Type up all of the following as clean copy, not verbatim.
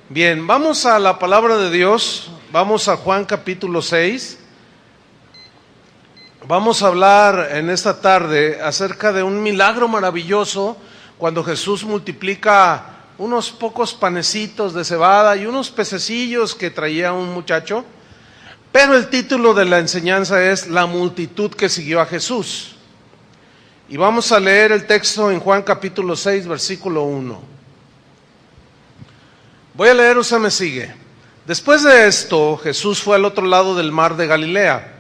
Bien, vamos a la palabra de Dios, vamos a Juan capítulo 6. Vamos a hablar en esta tarde acerca de un milagro maravilloso cuando Jesús multiplica unos pocos panecitos de cebada y unos pececillos que traía un muchacho. Pero el título de la enseñanza es La multitud que siguió a Jesús. Y vamos a leer el texto en Juan capítulo 6, versículo 1. Voy a leer, usted me sigue. Después de esto, Jesús fue al otro lado del mar de Galilea,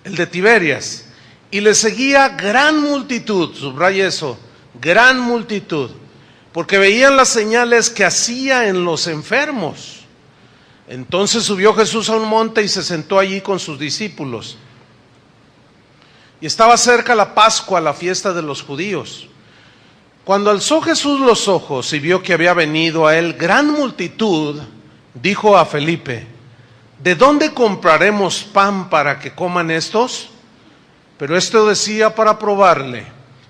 el de Tiberias, y le seguía gran multitud, subraya eso, gran multitud, porque veían las señales que hacía en los enfermos. Entonces subió Jesús a un monte y se sentó allí con sus discípulos. Y estaba cerca la Pascua, la fiesta de los judíos. Cuando alzó Jesús los ojos y vio que había venido a él gran multitud, dijo a Felipe: ¿de dónde compraremos pan para que coman estos? Pero esto decía para probarle,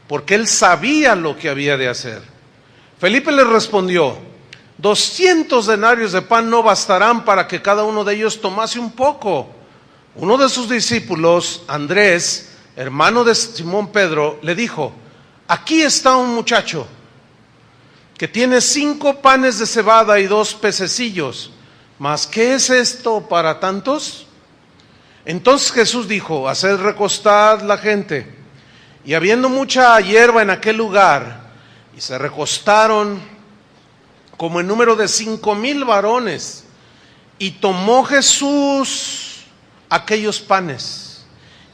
porque él sabía lo que había de hacer. Felipe le respondió: 200 denarios de pan no bastarán para que cada uno de ellos tomase un poco. Uno de sus discípulos, Andrés, hermano de Simón Pedro, le dijo: aquí está un muchacho que tiene 5 panes de cebada y 2 pececillos, mas ¿qué es esto para tantos? Entonces Jesús dijo: haced recostar la gente. Y habiendo mucha hierba en aquel lugar, y se recostaron como en número de 5,000 varones, y tomó Jesús aquellos panes,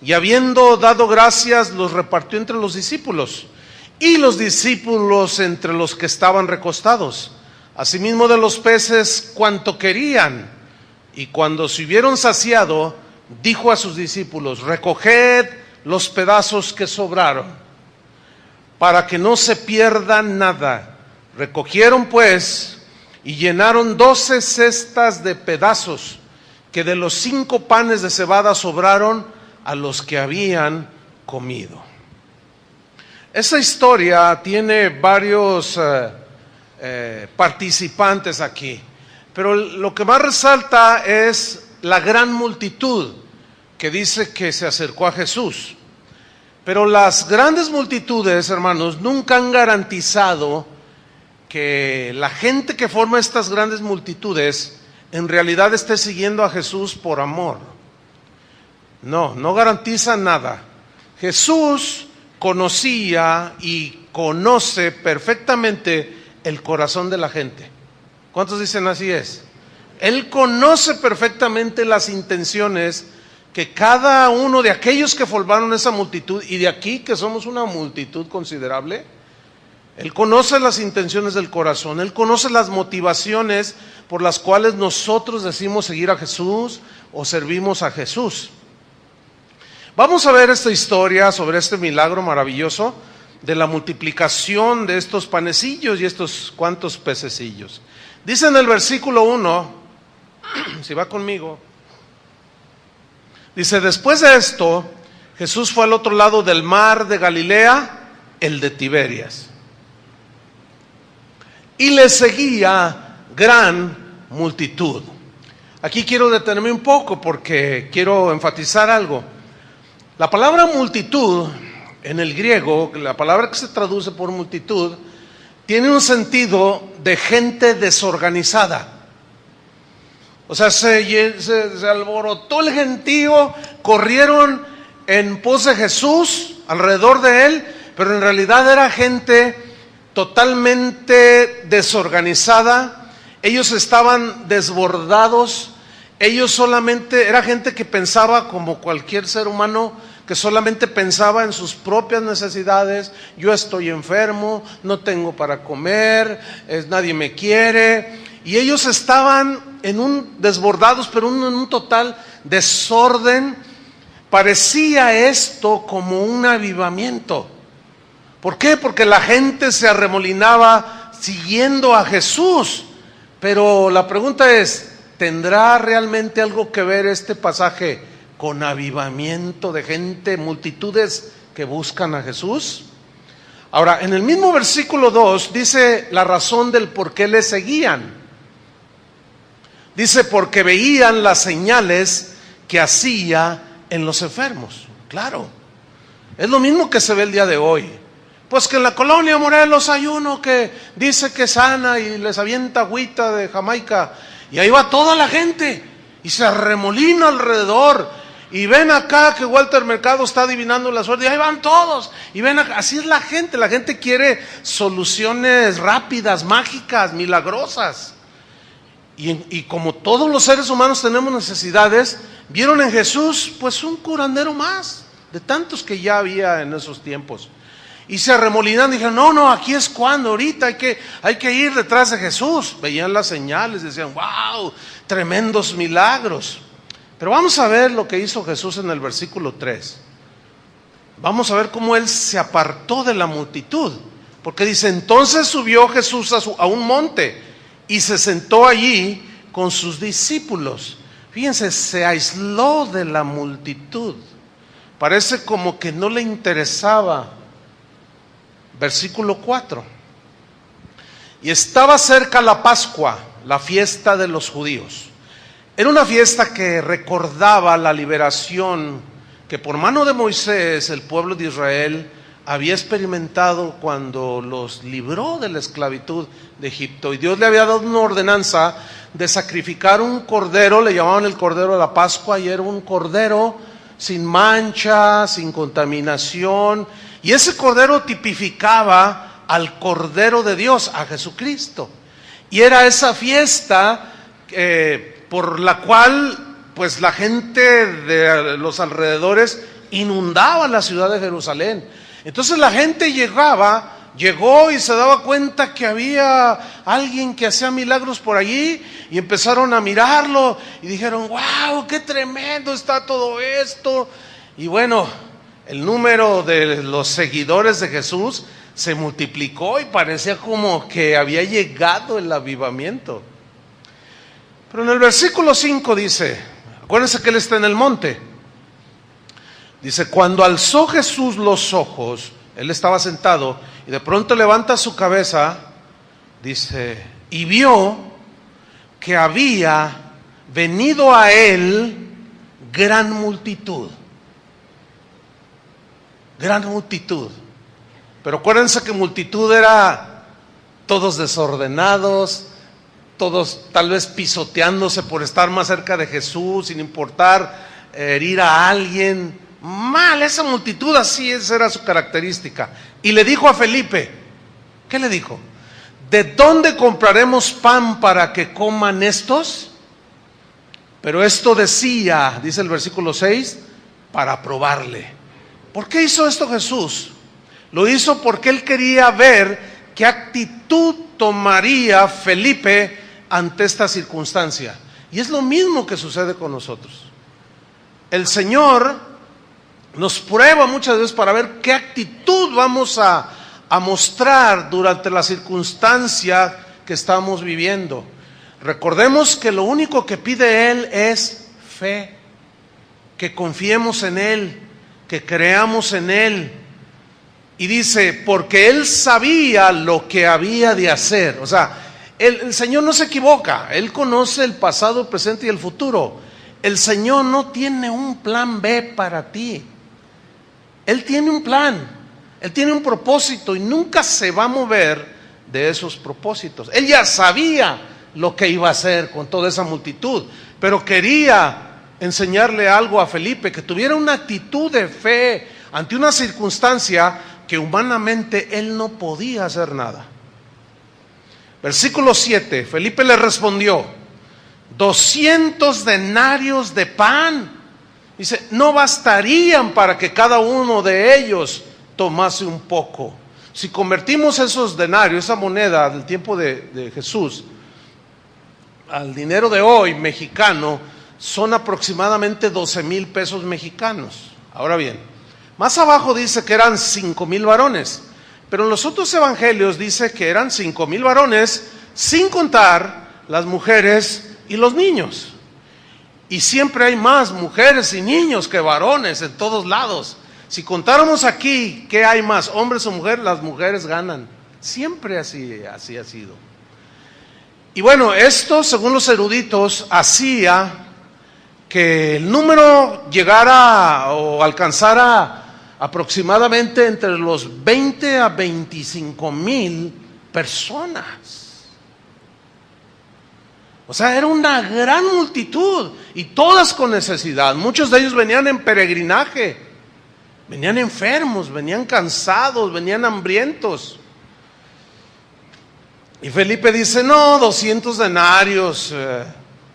y habiendo dado gracias, los repartió entre los discípulos, y los discípulos entre los que estaban recostados, asimismo de los peces cuanto querían. Y cuando se hubieron saciado, dijo a sus discípulos: recoged los pedazos que sobraron, para que no se pierda nada. Recogieron pues y llenaron 12 cestas de pedazos, que de los 5 panes de cebada sobraron a los que habían comido. Esta historia tiene varios participantes aquí, pero lo que más resalta es la gran multitud que dice que se acercó a Jesús. Pero las grandes multitudes, hermanos, nunca han garantizado que la gente que forma estas grandes multitudes en realidad esté siguiendo a Jesús por amor. No garantiza nada. Jesús conocía y conoce perfectamente el corazón de la gente. ¿Cuántos dicen así es? Él conoce perfectamente las intenciones que cada uno de aquellos que formaron esa multitud, y de aquí que somos una multitud considerable, Él conoce las intenciones del corazón, Él conoce las motivaciones por las cuales nosotros decimos seguir a Jesús o servimos a Jesús. Vamos a ver esta historia sobre este milagro maravilloso de la multiplicación de estos panecillos y estos cuantos pececillos. Dice en el versículo 1, si va conmigo, dice: después de esto, Jesús fue al otro lado del mar de Galilea, el de Tiberias, y le seguía gran multitud. Aquí quiero detenerme un poco porque quiero enfatizar algo. La palabra multitud en el griego, la palabra que se traduce por multitud, tiene un sentido de gente desorganizada. O sea, se alborotó el gentío, corrieron en pos de Jesús, alrededor de él, pero en realidad era gente totalmente desorganizada. Ellos estaban desbordados. Ellos solamente, era gente que pensaba como cualquier ser humano, que solamente pensaba en sus propias necesidades. Yo estoy enfermo, no tengo para comer, nadie me quiere. Y ellos estaban desbordados, pero en un total desorden. Parecía esto como un avivamiento. ¿Por qué? Porque la gente se arremolinaba siguiendo a Jesús. Pero la pregunta es: ¿tendrá realmente algo que ver este pasaje con avivamiento de gente, multitudes que buscan a Jesús? Ahora, en el mismo versículo 2 dice la razón del por qué le seguían. Dice, porque veían las señales que hacía en los enfermos. Claro, es lo mismo que se ve el día de hoy. Pues que en la colonia Morelos hay uno que dice que sana y les avienta agüita de Jamaica. Y ahí va toda la gente y se arremolina alrededor. Y ven acá que Walter Mercado está adivinando la suerte y ahí van todos. Y ven acá, así es la gente quiere soluciones rápidas, mágicas, milagrosas. Y como todos los seres humanos tenemos necesidades, vieron en Jesús pues un curandero más, de tantos que ya había en esos tiempos. Y se arremolinan y dijeron, no, aquí es cuando, ahorita hay que ir detrás de Jesús. Veían las señales, decían, wow, tremendos milagros. Pero vamos a ver lo que hizo Jesús en el versículo 3. Vamos a ver cómo Él se apartó de la multitud. Porque dice, entonces subió Jesús a un monte y se sentó allí con sus discípulos. Fíjense, se aisló de la multitud. Parece como que no le interesaba. Versículo 4. Y estaba cerca la Pascua, la fiesta de los judíos. Era una fiesta que recordaba la liberación que por mano de Moisés el pueblo de Israel había experimentado cuando los libró de la esclavitud de Egipto. Y Dios le había dado una ordenanza de sacrificar un cordero, le llamaban el cordero de la Pascua, y era un cordero sin mancha, sin contaminación. Y ese cordero tipificaba al Cordero de Dios, a Jesucristo. Y era esa fiesta por la cual pues la gente de los alrededores inundaba la ciudad de Jerusalén. Entonces la gente llegó y se daba cuenta que había alguien que hacía milagros por allí y empezaron a mirarlo y dijeron, wow, qué tremendo está todo esto. Y bueno, el número de los seguidores de Jesús se multiplicó y parecía como que había llegado el avivamiento. Pero en el versículo 5 dice, acuérdense que Él está en el monte. Dice, cuando alzó Jesús los ojos, Él estaba sentado y de pronto levanta su cabeza, dice, y vio que había venido a Él gran multitud. Gran multitud. Pero acuérdense que multitud era todos desordenados, todos tal vez pisoteándose por estar más cerca de Jesús, sin importar herir a alguien. Mal, esa multitud, así esa era su característica. Y le dijo a Felipe, ¿qué le dijo? ¿De dónde compraremos pan para que coman estos? Pero esto decía, dice el versículo 6, para probarle. ¿Por qué hizo esto Jesús? Lo hizo porque Él quería ver qué actitud tomaría Felipe ante esta circunstancia. Y es lo mismo que sucede con nosotros. El Señor nos prueba muchas veces para ver qué actitud vamos a mostrar durante la circunstancia que estamos viviendo. Recordemos que lo único que pide Él es fe, que confiemos en Él, que creamos en Él. Y dice, porque Él sabía lo que había de hacer. O sea, el Señor no se equivoca. Él conoce el pasado, el presente y el futuro. El Señor no tiene un plan B para ti. Él tiene un plan. Él tiene un propósito y nunca se va a mover de esos propósitos. Él ya sabía lo que iba a hacer con toda esa multitud, pero quería enseñarle algo a Felipe, que tuviera una actitud de fe ante una circunstancia que humanamente él no podía hacer nada. Versículo 7, Felipe le respondió, 200 denarios de pan. Dice, no bastarían para que cada uno de ellos tomase un poco. Si convertimos esos denarios, esa moneda del tiempo de Jesús, al dinero de hoy mexicano, son aproximadamente 12,000 pesos mexicanos. Ahora bien, más abajo dice que eran 5,000 varones, pero en los otros evangelios dice que eran 5,000 varones, sin contar las mujeres y los niños. Y siempre hay más mujeres y niños que varones en todos lados. Si contáramos aquí qué hay más, hombres o mujeres, las mujeres ganan. Siempre así ha sido. Y bueno, esto, según los eruditos, hacía que el número llegara o alcanzara aproximadamente entre los 20 a 25,000 personas. O sea, era una gran multitud y todas con necesidad. Muchos de ellos venían en peregrinaje, venían enfermos, venían cansados, venían hambrientos. Y Felipe dice, no, 200 denarios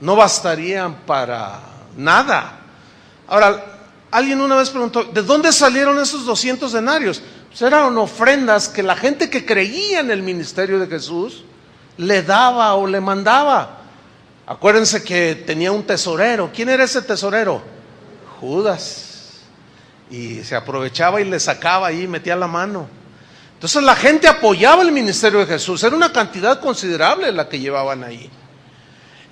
no bastarían para nada. Ahora, alguien una vez preguntó, ¿de dónde salieron esos 200 denarios? Pues eran ofrendas que la gente que creía en el ministerio de Jesús le daba o le mandaba. Acuérdense que tenía un tesorero. ¿Quién era ese tesorero? Judas. Y se aprovechaba y le sacaba ahí, metía la mano. Entonces la gente apoyaba el ministerio de Jesús. Era una cantidad considerable la que llevaban ahí.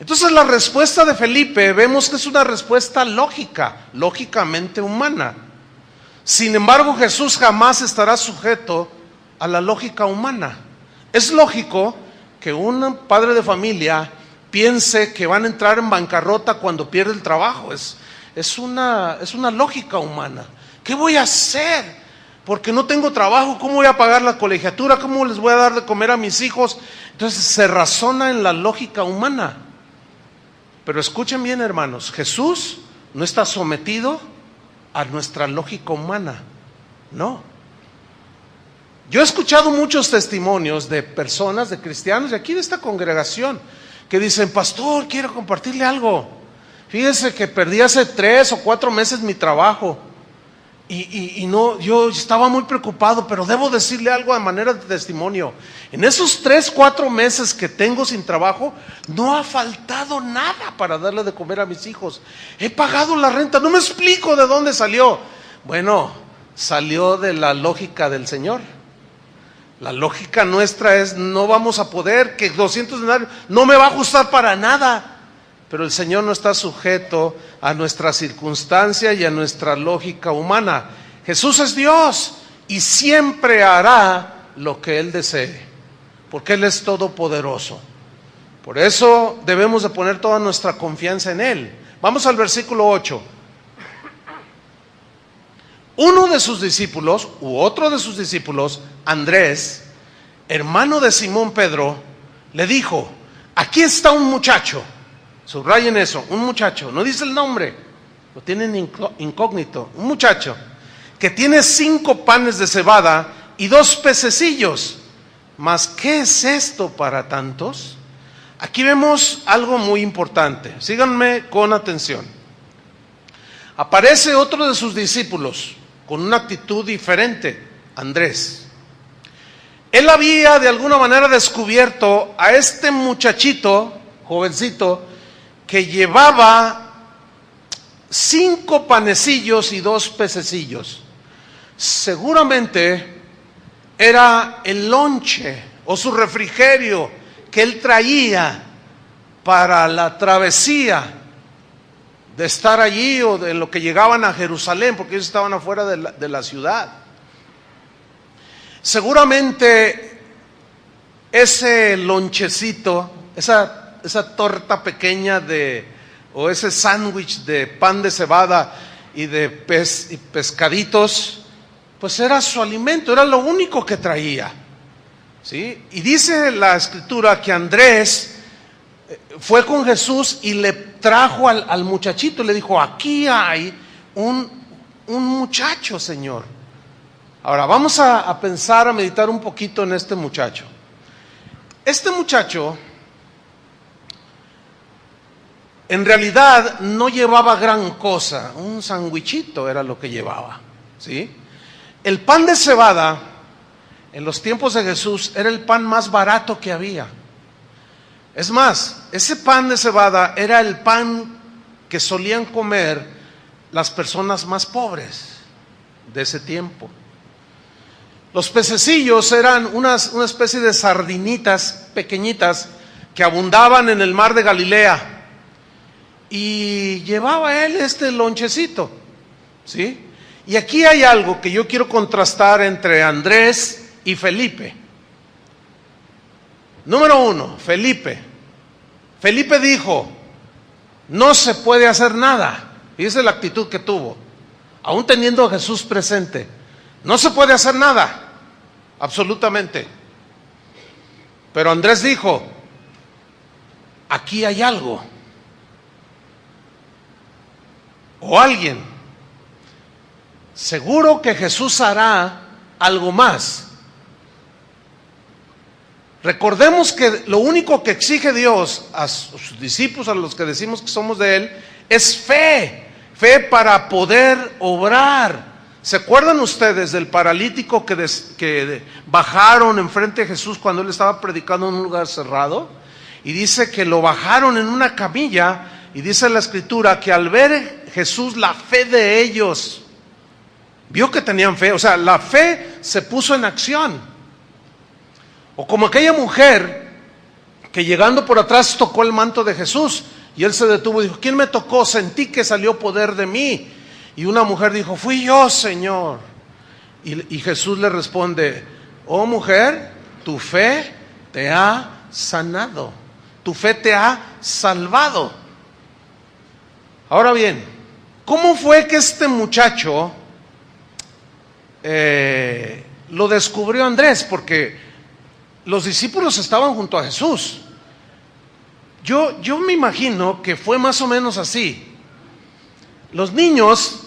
Entonces la respuesta de Felipe vemos que es una respuesta lógica, lógicamente humana. Sin embargo, Jesús jamás estará sujeto a la lógica humana. Es lógico que un padre de familia piense que van a entrar en bancarrota cuando pierde el trabajo. Es una lógica humana. ¿Qué voy a hacer? Porque no tengo trabajo, ¿cómo voy a pagar la colegiatura? ¿Cómo les voy a dar de comer a mis hijos? Entonces se razona en la lógica humana. Pero escuchen bien, hermanos, Jesús no está sometido a nuestra lógica humana, no. Yo he escuchado muchos testimonios de personas, de cristianos de aquí de esta congregación, que dicen, pastor, quiero compartirle algo. Fíjese que perdí hace 3 o 4 meses mi trabajo. Y no, yo estaba muy preocupado, pero debo decirle algo de manera de testimonio. En esos 3, 4 meses que tengo sin trabajo, no ha faltado nada para darle de comer a mis hijos. He pagado la renta, no me explico de dónde salió. Bueno, salió de la lógica del Señor. La lógica nuestra es, no vamos a poder, que 200 denarios no me va a ajustar para nada. Pero el Señor no está sujeto a nuestra circunstancia y a nuestra lógica humana. Jesús es Dios y siempre hará lo que Él desee, porque Él es todopoderoso. Por eso debemos de poner toda nuestra confianza en Él. Vamos al versículo 8. Uno de sus discípulos, u otro de sus discípulos, Andrés, hermano de Simón Pedro, le dijo, aquí está un muchacho. Subrayen eso, un muchacho, no dice el nombre, lo tienen incógnito, un muchacho que tiene 5 panes de cebada y 2 pececillos. Mas, ¿qué es esto para tantos? Aquí vemos algo muy importante, síganme con atención. Aparece otro de sus discípulos con una actitud diferente, Andrés. Él había de alguna manera descubierto a este muchachito, jovencito, que llevaba 5 panecillos y 2 pececillos. Seguramente era el lonche o su refrigerio que él traía para la travesía de estar allí o de lo que llegaban a Jerusalén, porque ellos estaban afuera de la ciudad. Seguramente ese lonchecito, esa torta pequeña o ese sándwich de pan de cebada y de pescaditos, pues era su alimento, era lo único que traía, ¿sí? Y dice la escritura que Andrés fue con Jesús y le trajo al muchachito y le dijo, aquí hay un muchacho, Señor. Ahora vamos a pensar, a meditar un poquito en este muchacho. Este muchacho en realidad no llevaba gran cosa, un sandwichito era lo que llevaba, ¿sí? El pan de cebada en los tiempos de Jesús era el pan más barato que había. Es más, ese pan de cebada era el pan que solían comer las personas más pobres de ese tiempo. Los pececillos eran una especie de sardinitas pequeñitas que abundaban en el mar de Galilea. Y llevaba él este lonchecito, ¿sí? Y aquí hay algo que yo quiero contrastar entre Andrés y Felipe. Número uno, Felipe. Felipe dijo, no se puede hacer nada. Y esa es la actitud que tuvo, aún teniendo a Jesús presente. No se puede hacer nada, absolutamente. Pero Andrés dijo, aquí hay algo. O alguien. Seguro que Jesús hará algo más. Recordemos que lo único que exige Dios a sus discípulos, a los que decimos que somos de Él, es fe. Fe para poder obrar. ¿Se acuerdan ustedes del paralítico que bajaron enfrente de Jesús cuando Él estaba predicando en un lugar cerrado? Y dice que lo bajaron en una camilla, y dice la Escritura que al ver Jesús la fe de ellos, vio que tenían fe, o sea, la fe se puso en acción. O como aquella mujer que llegando por atrás tocó el manto de Jesús, y Él se detuvo y dijo, ¿quién me tocó? Sentí que salió poder de mí. Y una mujer dijo, fui yo, Señor. Y Jesús le responde, oh mujer, tu fe te ha sanado, tu fe te ha salvado. Ahora bien, ¿cómo fue que este muchacho lo descubrió Andrés? Porque los discípulos estaban junto a Jesús. Yo me imagino que fue más o menos así. Los niños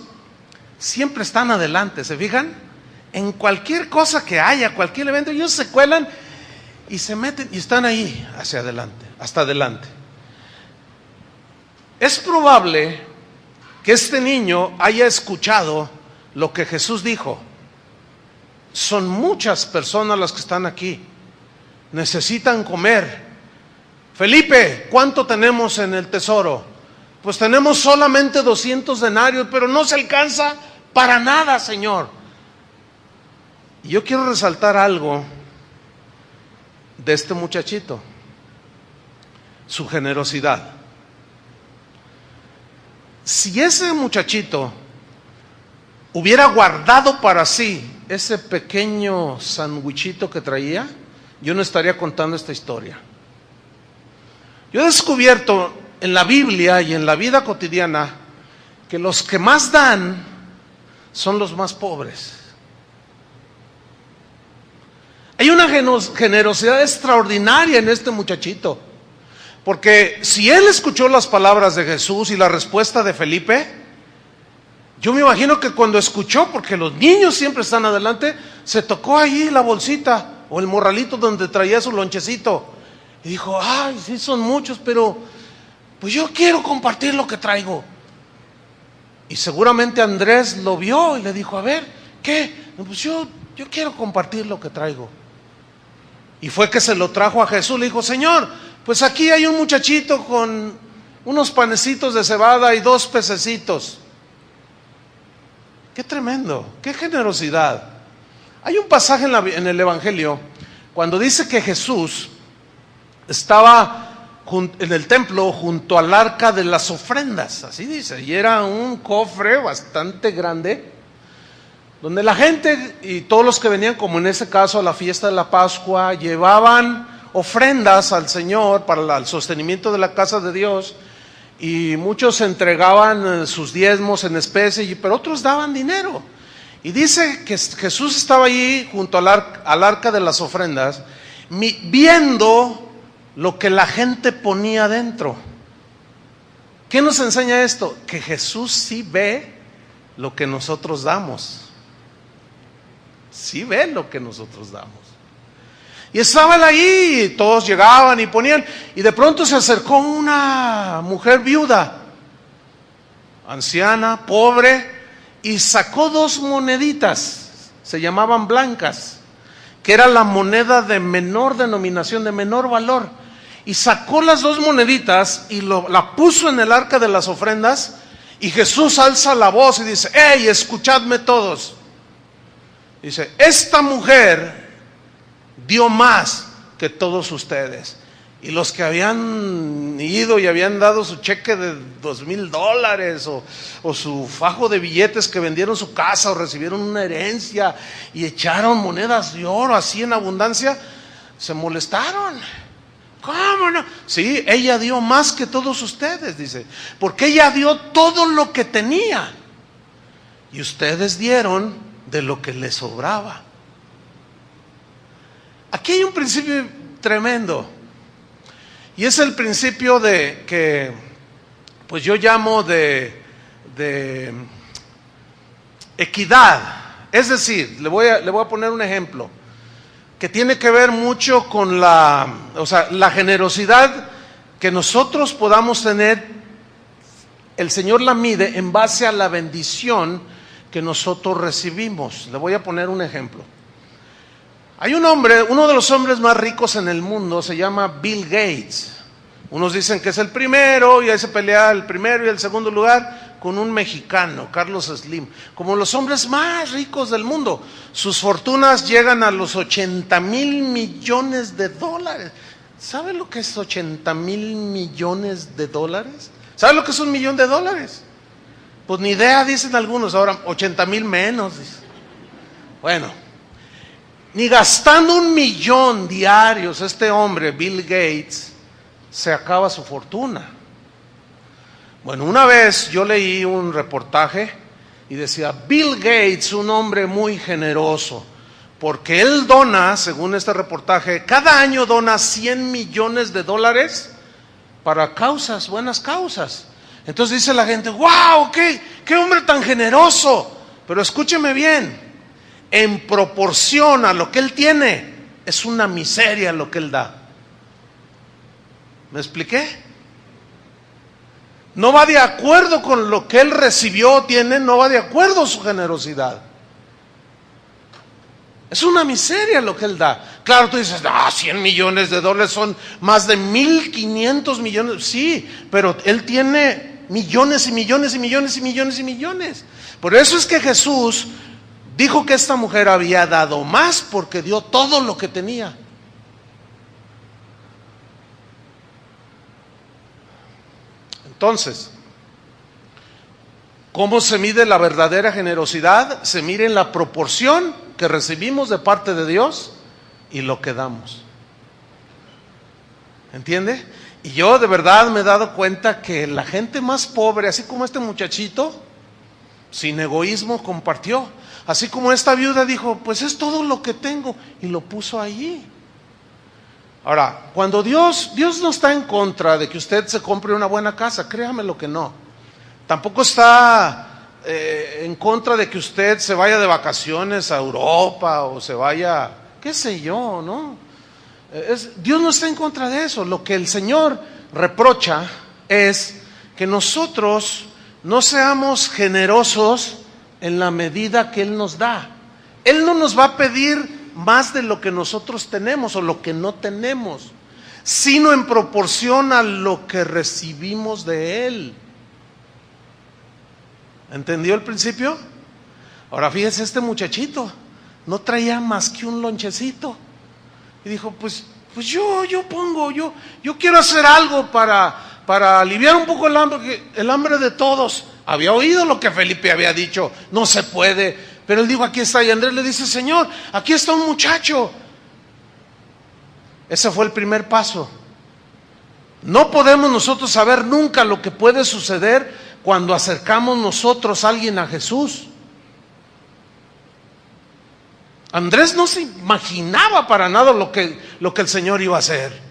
siempre están adelante, ¿se fijan? En cualquier cosa que haya, cualquier evento, ellos se cuelan y se meten y están ahí hacia adelante, hasta adelante. Es probable que este niño haya escuchado lo que Jesús dijo. Son muchas personas las que están aquí, necesitan comer. Felipe, ¿cuánto tenemos en el tesoro? Pues tenemos solamente 200 denarios, pero no se alcanza para nada, Señor. Y yo quiero resaltar algo de este muchachito, su generosidad. Si ese muchachito hubiera guardado para sí ese pequeño sandwichito que traía, yo no estaría contando esta historia. Yo he descubierto en la Biblia y en la vida cotidiana que los que más dan son los más pobres. Hay una generosidad extraordinaria en este muchachito, porque si él escuchó las palabras de Jesús y la respuesta de Felipe, yo me imagino que cuando escuchó, porque los niños siempre están adelante, se tocó ahí la bolsita o el morralito donde traía su lonchecito y dijo, ay, sí son muchos, pero pues yo quiero compartir lo que traigo. Y seguramente Andrés lo vio y le dijo, a ver, ¿qué? Pues yo quiero compartir lo que traigo. Y fue que se lo trajo a Jesús, le dijo, Señor, pues aquí hay un muchachito con unos panecitos de cebada y 2 pececitos. Qué tremendo, qué generosidad. Hay un pasaje en el Evangelio cuando dice que Jesús estaba en el templo junto al arca de las ofrendas, así dice, y era un cofre bastante grande, donde la gente y todos los que venían, como en ese caso a la fiesta de la Pascua, llevaban ofrendas al Señor para el sostenimiento de la casa de Dios, y muchos entregaban sus diezmos en especie, pero otros daban dinero. Y dice que Jesús estaba allí junto al arca de las ofrendas, viendo lo que la gente ponía dentro. ¿Qué nos enseña esto? Que Jesús sí ve lo que nosotros damos. Sí ve lo que nosotros damos. Y estaba él ahí, y todos llegaban y ponían, y de pronto se acercó una mujer viuda, anciana, pobre, y sacó 2 moneditas, se llamaban blancas, que era la moneda de menor denominación, de menor valor, y sacó las 2 moneditas y la puso en el arca de las ofrendas, y Jesús alza la voz y dice, ¡hey, escuchadme todos! Dice, esta mujer dio más que todos ustedes. Y los que habían ido y habían dado su cheque de $2,000 o su fajo de billetes, que vendieron su casa o recibieron una herencia y echaron monedas de oro así en abundancia, se molestaron. ¿Cómo no? Sí, ella dio más que todos ustedes, dice, porque ella dio todo lo que tenía y ustedes dieron de lo que les sobraba. Aquí hay un principio tremendo. Y es el principio de que, pues yo llamo de equidad. Es decir, le voy a poner un ejemplo que tiene que ver mucho con la generosidad que nosotros podamos tener. El Señor la mide en base a la bendición que nosotros recibimos. Le voy a poner un ejemplo. Hay un hombre, uno de los hombres más ricos en el mundo, se llama Bill Gates. Unos dicen que es el primero, y ahí se pelea el primero y el segundo lugar con un mexicano, Carlos Slim. Como los hombres más ricos del mundo, sus fortunas llegan a los 80,000 millones de dólares. ¿Sabe lo que es 80,000 millones de dólares? ¿Sabe lo que es $1,000,000? Pues ni idea, dicen algunos. Ahora 80,000 menos, dicen. Bueno, ni gastando 1,000,000 diarios, este hombre, Bill Gates, se acaba su fortuna. Bueno, una vez yo leí un reportaje y decía, Bill Gates, un hombre muy generoso, porque él dona, según este reportaje, cada año dona $100 millones para causas, buenas causas. Entonces dice la gente, wow, qué hombre tan generoso. Pero escúcheme bien, en proporción a lo que él tiene, es una miseria lo que él da. ¿Me expliqué? No va de acuerdo con lo que él recibió, tiene, no va de acuerdo su generosidad. Es una miseria lo que él da. Claro, tú dices, $100 millones son más de 1,500 millones. Sí, pero él tiene millones y millones y millones y millones y millones. Por eso es que Jesús dijo que esta mujer había dado más porque dio todo lo que tenía. Entonces, ¿cómo se mide la verdadera generosidad? Se mide en la proporción que recibimos de parte de Dios y lo que damos. ¿Entiende? Y yo de verdad me he dado cuenta que la gente más pobre, así como este muchachito, sin egoísmo compartió. Así como esta viuda dijo, pues es todo lo que tengo, y lo puso allí. Ahora, cuando Dios no está en contra de que usted se compre una buena casa, créame lo que no. Tampoco está en contra de que usted se vaya de vacaciones a Europa o se vaya, qué sé yo, ¿no? Dios no está en contra de eso. Lo que el Señor reprocha es que nosotros no seamos generosos en la medida que Él nos da. Él no nos va a pedir más de lo que nosotros tenemos o lo que no tenemos, sino en proporción a lo que recibimos de Él. ¿Entendió el principio? Ahora fíjese, este muchachito no traía más que un lonchecito y dijo, pues yo quiero hacer algo para aliviar un poco el hambre de todos. Había oído lo que Felipe había dicho, no se puede. Pero él dijo, aquí está, y Andrés le dice, Señor, aquí está un muchacho. Ese fue el primer paso. No podemos nosotros saber nunca lo que puede suceder cuando acercamos nosotros a alguien a Jesús. Andrés no se imaginaba para nada lo que el Señor iba a hacer.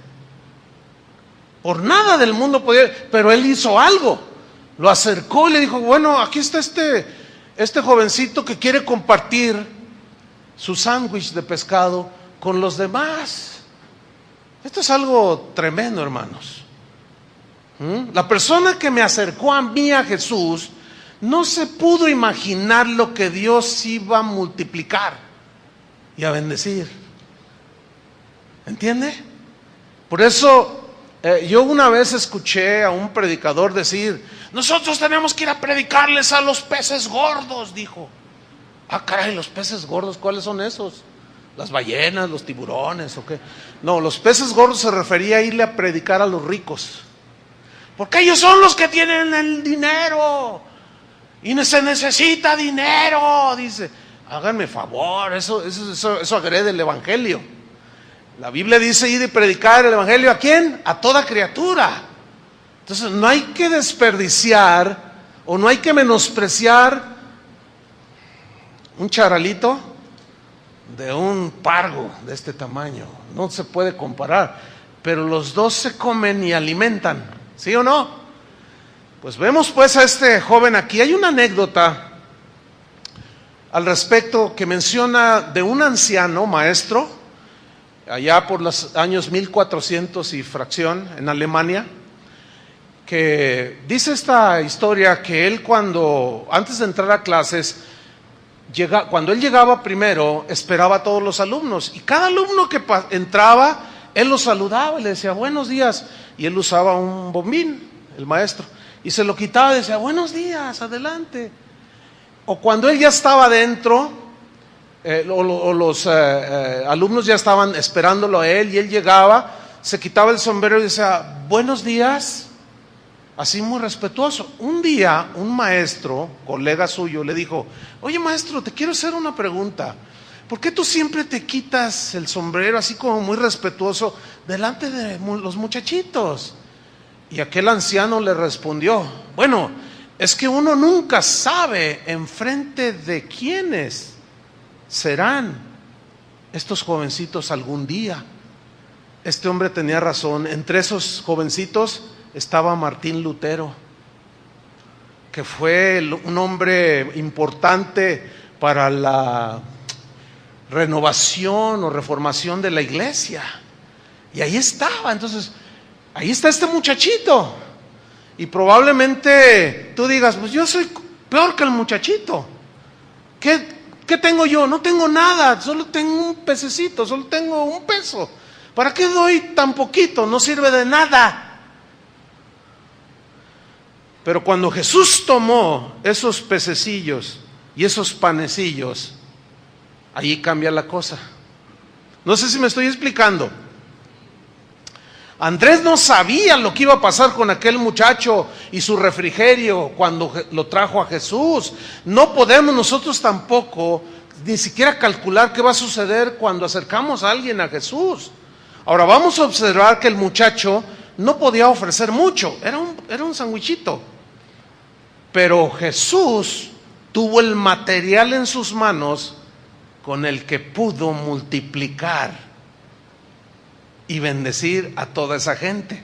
Por nada del mundo podía, pero él hizo algo. Lo acercó y le dijo, bueno, aquí está este jovencito que quiere compartir su sándwich de pescado con los demás. Esto es algo tremendo, hermanos. La persona que me acercó a mí, a Jesús, no se pudo imaginar lo que Dios iba a multiplicar y a bendecir. ¿Entiende? Por eso yo una vez escuché a un predicador decir, nosotros tenemos que ir a predicarles a los peces gordos, dijo. Ah, caray, los peces gordos, ¿cuáles son esos? las ballenas, los tiburones o qué. No, los peces gordos se refería a irle a predicar a los ricos. Porque ellos son los que tienen el dinero. Y se necesita dinero, dice. Háganme favor, eso agrede el evangelio. La Biblia dice ir y predicar el evangelio ¿a quién? A toda criatura. Entonces no hay que desperdiciar o no hay que menospreciar un charalito de un pargo de este tamaño. No se puede comparar, pero los dos se comen y alimentan, ¿sí o no? Pues vemos pues a este joven aquí. Hay una anécdota al respecto que menciona de un anciano maestro allá por los años 1400 y fracción en Alemania, que dice esta historia que él antes de entrar a clases, cuando él llegaba primero, esperaba a todos los alumnos, y cada alumno que entraba, él los saludaba y le decía buenos días, y él usaba un bombín, el maestro, y se lo quitaba y decía buenos días, adelante. O cuando él ya estaba dentro, los alumnos ya estaban esperándolo a él, y él llegaba, se quitaba el sombrero y decía buenos días, así muy respetuoso. Un día un maestro, colega suyo, le dijo: oye maestro, te quiero hacer una pregunta. ¿Por qué tú siempre te quitas el sombrero así como muy respetuoso delante de los muchachitos? Y aquel anciano le respondió: bueno, es que uno nunca sabe enfrente de quiénes serán estos jovencitos algún día. Este hombre tenía razón. Entre esos jovencitos estaba Martín Lutero, que fue un hombre importante para la renovación o reformación de la iglesia. Y ahí estaba. Entonces, ahí está este muchachito. Y probablemente tú digas: pues yo soy peor que el muchachito. ¿Qué tengo yo? No tengo nada, solo tengo un pececito, solo tengo un peso. ¿Para qué doy tan poquito? No sirve de nada. Pero cuando Jesús tomó esos pececillos y esos panecillos, ahí cambia la cosa. No sé si me estoy explicando. Andrés no sabía lo que iba a pasar con aquel muchacho y su refrigerio cuando lo trajo a Jesús. No podemos nosotros tampoco ni siquiera calcular qué va a suceder cuando acercamos a alguien a Jesús. Ahora vamos a observar que el muchacho no podía ofrecer mucho, era un sandwichito. Pero Jesús tuvo el material en sus manos con el que pudo multiplicar y bendecir a toda esa gente.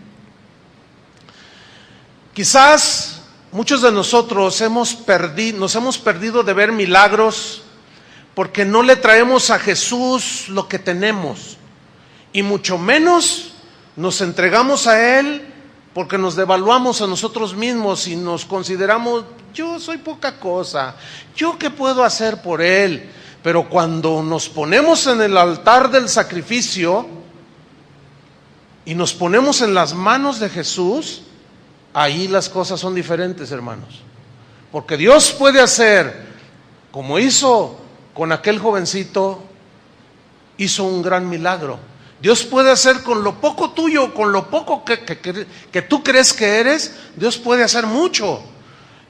Quizás muchos de nosotros nos hemos perdido de ver milagros porque no le traemos a Jesús lo que tenemos, y mucho menos nos entregamos a Él porque nos devaluamos a nosotros mismos y nos consideramos: yo soy poca cosa, ¿yo qué puedo hacer por Él? Pero cuando nos ponemos en el altar del sacrificio y nos ponemos en las manos de Jesús, ahí las cosas son diferentes, hermanos. Porque Dios puede hacer, como hizo con aquel jovencito, hizo un gran milagro. Dios puede hacer con lo poco tuyo, con lo poco que tú crees que eres, Dios puede hacer mucho.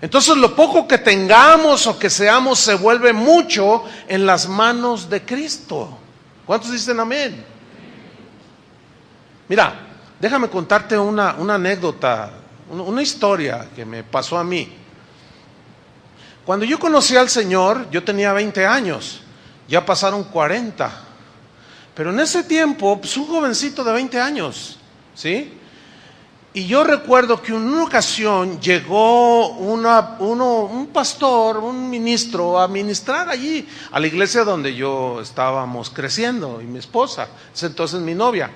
Entonces lo poco que tengamos o que seamos se vuelve mucho en las manos de Cristo. ¿Cuántos dicen amén? Mira, déjame contarte una anécdota, una historia que me pasó a mí. Cuando yo conocí al Señor, yo tenía 20 años, ya pasaron 40. Pero en ese tiempo, pues un jovencito de 20 años, ¿sí? Y yo recuerdo que en una ocasión llegó un pastor, un ministro, a ministrar allí, a la iglesia donde yo estábamos creciendo, y mi esposa, entonces mi novia.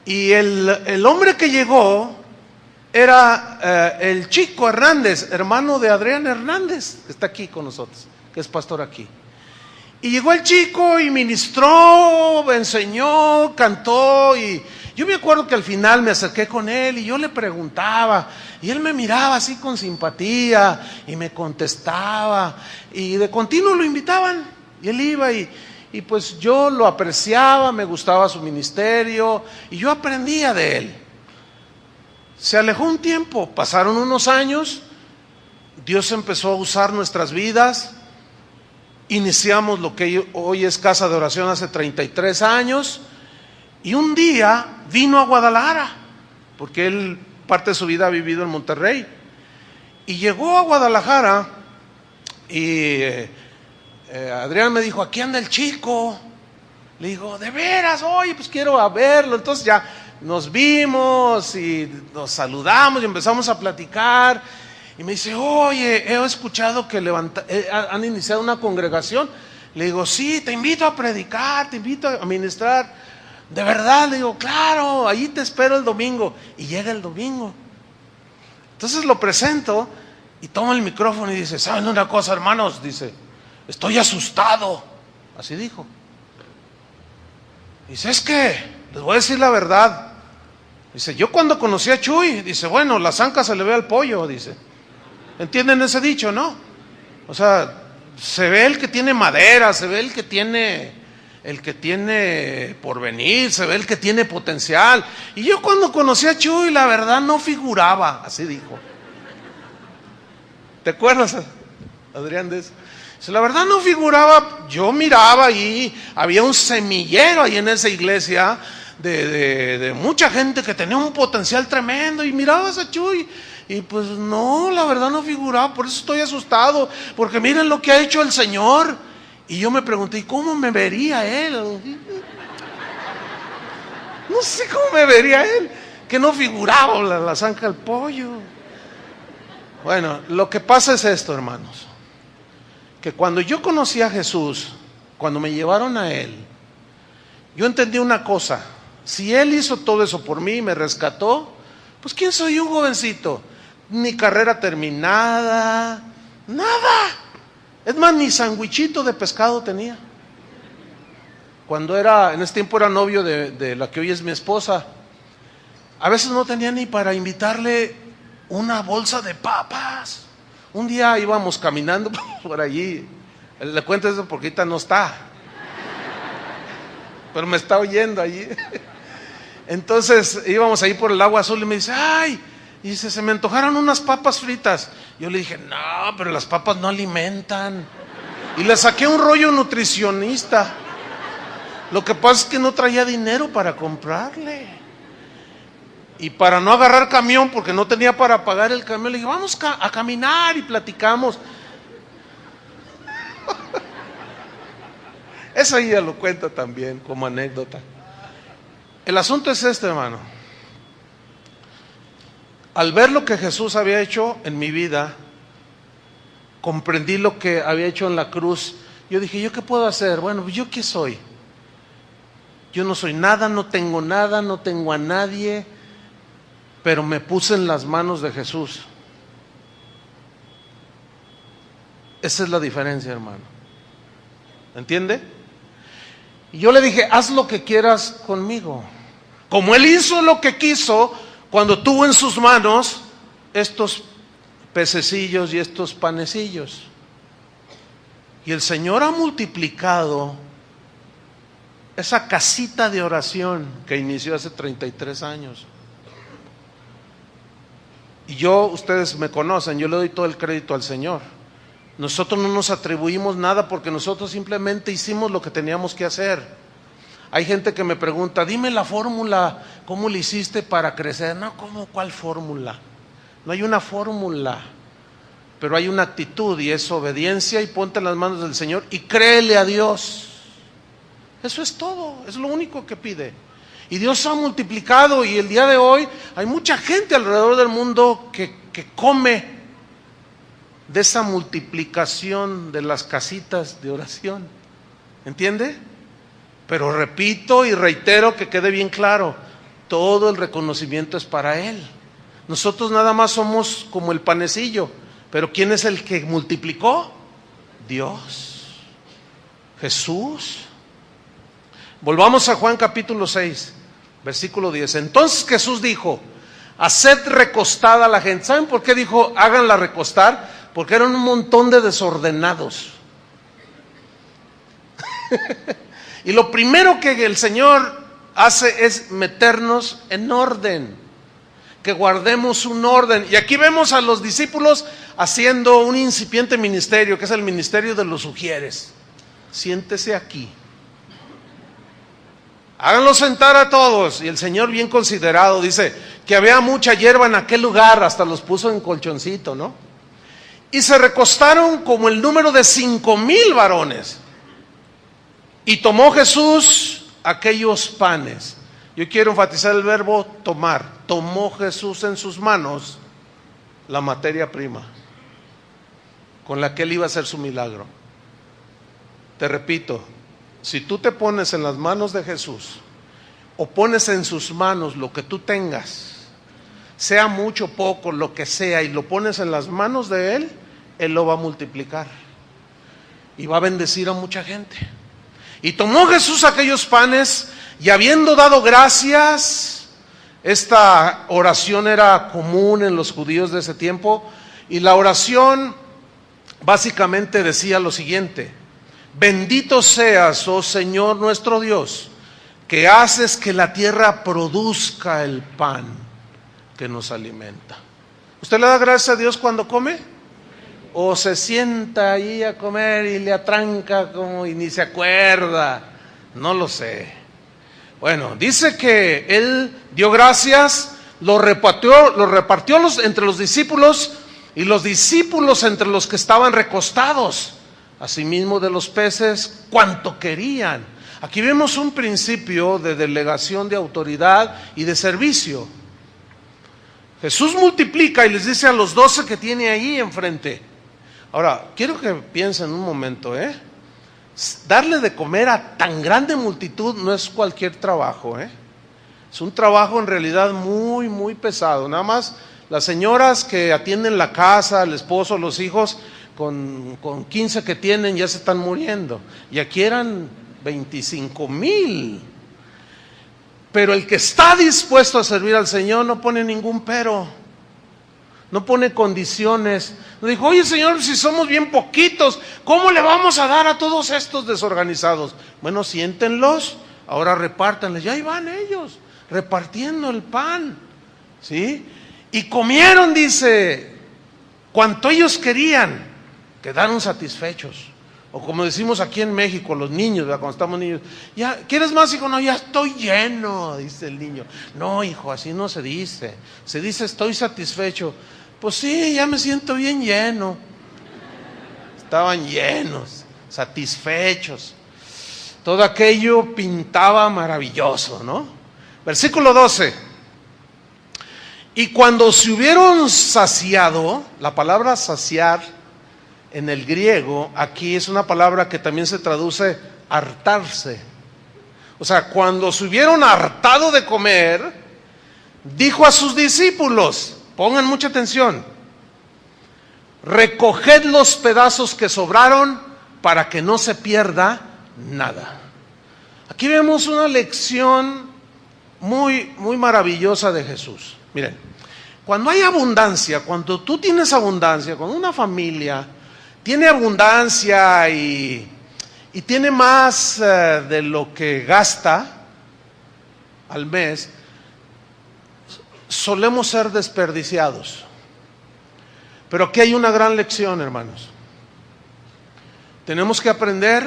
Y el hombre que llegó era el Chico Hernández, hermano de Adrián Hernández, que está aquí con nosotros, que es pastor aquí. Y llegó el chico y ministró, enseñó, cantó, y yo me acuerdo que al final me acerqué con él y yo le preguntaba, y él me miraba así con simpatía y me contestaba, y de continuo lo invitaban, y él iba y y pues yo lo apreciaba, me gustaba su ministerio y yo aprendía de él. Se alejó un tiempo, pasaron unos años, Dios empezó a usar nuestras vidas, iniciamos lo que hoy es Casa de Oración hace 33 años, y un día vino a Guadalajara, porque él parte de su vida ha vivido en Monterrey, y llegó a Guadalajara, y Adrián me dijo, aquí anda el chico. Le digo, ¿de veras? Oye, pues quiero verlo. Entonces ya nos vimos y nos saludamos y empezamos a platicar. Y me dice, oye, he escuchado que han iniciado una congregación. Le digo, sí, te invito a predicar, te invito a ministrar. De verdad, le digo, claro, ahí te espero el domingo. Y llega el domingo. Entonces lo presento y toma el micrófono y dice, ¿saben una cosa, hermanos? Dice, estoy asustado. Así dijo. Dice, es que, les voy a decir la verdad. Dice, yo cuando conocí a Chuy, dice, bueno, la zanca se le ve al pollo, dice. ¿Entienden ese dicho, no? O sea, se ve el que tiene madera, se ve el que tiene porvenir, se ve el que tiene potencial. Y yo cuando conocí a Chuy, la verdad no figuraba, así dijo. ¿Te acuerdas, Adrián, de eso? La verdad no figuraba, yo miraba ahí, había un semillero ahí en esa iglesia de mucha gente que tenía un potencial tremendo, y mirabas a Chuy y pues no, la verdad no figuraba. Por eso estoy asustado, porque miren lo que ha hecho el Señor. Y yo me pregunté, ¿y cómo me vería él? No sé cómo me vería él, que no figuraba la zanca del pollo. Bueno, lo que pasa es esto, hermanos, que cuando yo conocí a Jesús, cuando me llevaron a Él, yo entendí una cosa: si Él hizo todo eso por mí y me rescató, pues ¿quién soy? Un jovencito, ni carrera terminada, nada. Es más, ni sandwichito de pescado tenía. Cuando en ese tiempo era novio de la que hoy es mi esposa, a veces no tenía ni para invitarle una bolsa de papas. Un día íbamos caminando por allí, le cuento eso porque ahorita no está, pero me está oyendo allí. Entonces íbamos ahí por el Agua Azul y me dice, ay, y dice, se me antojaron unas papas fritas. Yo le dije, no, pero las papas no alimentan. Y le saqué un rollo nutricionista. Lo que pasa es que no traía dinero para comprarle. Y para no agarrar camión, porque no tenía para pagar el camión, le dije, vamos a caminar y platicamos. Eso ella lo cuenta también como anécdota. El asunto es este, hermano. Al ver lo que Jesús había hecho en mi vida, comprendí lo que había hecho en la cruz. Yo dije, ¿yo qué puedo hacer? Bueno, ¿yo qué soy? Yo no soy nada, no tengo a nadie, pero me puse en las manos de Jesús. Esa es la diferencia, hermano. ¿Entiende? Y yo le dije, haz lo que quieras conmigo. Como Él hizo lo que quiso cuando tuvo en sus manos estos pececillos y estos panecillos. Y el Señor ha multiplicado esa casita de oración que inició hace 33 años. Y ustedes me conocen, yo le doy todo el crédito al Señor. Nosotros no nos atribuimos nada porque nosotros simplemente hicimos lo que teníamos que hacer. Hay gente que me pregunta, dime la fórmula, ¿cómo le hiciste para crecer? No, ¿cuál fórmula? No hay una fórmula, pero hay una actitud, y es obediencia, y ponte en las manos del Señor y créele a Dios. Eso es todo, es lo único que pide. Y Dios ha multiplicado, y el día de hoy hay mucha gente alrededor del mundo que come de esa multiplicación de las casitas de oración. ¿Entiende? Pero repito y reitero, que quede bien claro, todo el reconocimiento es para Él. Nosotros nada más somos como el panecillo, pero ¿quién es el que multiplicó? Dios, Jesús. Volvamos a Juan capítulo 6, versículo 10. Entonces Jesús dijo, haced recostada a la gente. ¿Saben por qué dijo, háganla recostar? Porque eran un montón de desordenados. Y lo primero que el Señor hace es meternos en orden, que guardemos un orden. Y aquí vemos a los discípulos haciendo un incipiente ministerio, que es el ministerio de los sugieres. Siéntese aquí. Háganlo sentar a todos. Y el Señor, bien considerado, dice que había mucha hierba en aquel lugar, hasta los puso en colchoncito, ¿no? Y se recostaron como el número de 5,000 varones. Y tomó Jesús aquellos panes. Yo quiero enfatizar el verbo tomar. Tomó Jesús en sus manos la materia prima con la que él iba a hacer su milagro. Te repito, si tú te pones en las manos de Jesús o pones en sus manos lo que tú tengas, sea mucho, poco, lo que sea, y lo pones en las manos de él, él lo va a multiplicar y va a bendecir a mucha gente. Y tomó Jesús aquellos panes y habiendo dado gracias, esta oración era común en los judíos de ese tiempo, y la oración básicamente decía lo siguiente: bendito seas, oh Señor nuestro Dios, que haces que la tierra produzca el pan que nos alimenta. ¿Usted le da gracias a Dios cuando come? ¿O se sienta ahí a comer y le atranca como y ni se acuerda? No lo sé. Bueno, dice que él dio gracias, lo repartió entre los discípulos, y los discípulos entre los que estaban recostados, asimismo de los peces, cuanto querían. Aquí vemos un principio de delegación de autoridad y de servicio. Jesús multiplica y les dice a los 12 que tiene ahí enfrente. Ahora, quiero que piensen un momento, darle de comer a tan grande multitud no es cualquier trabajo, Es un trabajo en realidad muy, muy pesado. Nada más las señoras que atienden la casa, el esposo, los hijos, con 15 que tienen ya se están muriendo. Y aquí eran 25,000. Pero el que está dispuesto a servir al Señor no pone ningún pero, no pone condiciones. No dijo: oye Señor, si somos bien poquitos, ¿cómo le vamos a dar a todos estos desorganizados? Bueno, siéntenlos, ahora repártanles. Y ahí van ellos, repartiendo el pan, ¿sí? Y comieron, dice, cuanto ellos querían, quedaron satisfechos. O como decimos aquí en México, los niños, ¿verdad? Cuando estamos niños, ¿ya quieres más, hijo? No, ya estoy lleno, dice el niño. No, hijo, así no se dice. Se dice estoy satisfecho. Pues sí, ya me siento bien lleno. Estaban llenos, satisfechos. Todo aquello pintaba maravilloso, ¿no? Versículo 12. Y cuando se hubieron saciado, la palabra saciar en el griego, aquí es una palabra que también se traduce hartarse. O sea, cuando se hubieron hartado de comer, dijo a sus discípulos, pongan mucha atención: recoged los pedazos que sobraron para que no se pierda nada. Aquí vemos una lección muy, muy maravillosa de Jesús. Miren, cuando hay abundancia, cuando tú tienes abundancia, cuando una familia tiene abundancia y tiene más de lo que gasta al mes, solemos ser desperdiciados. Pero aquí hay una gran lección, hermanos. Tenemos que aprender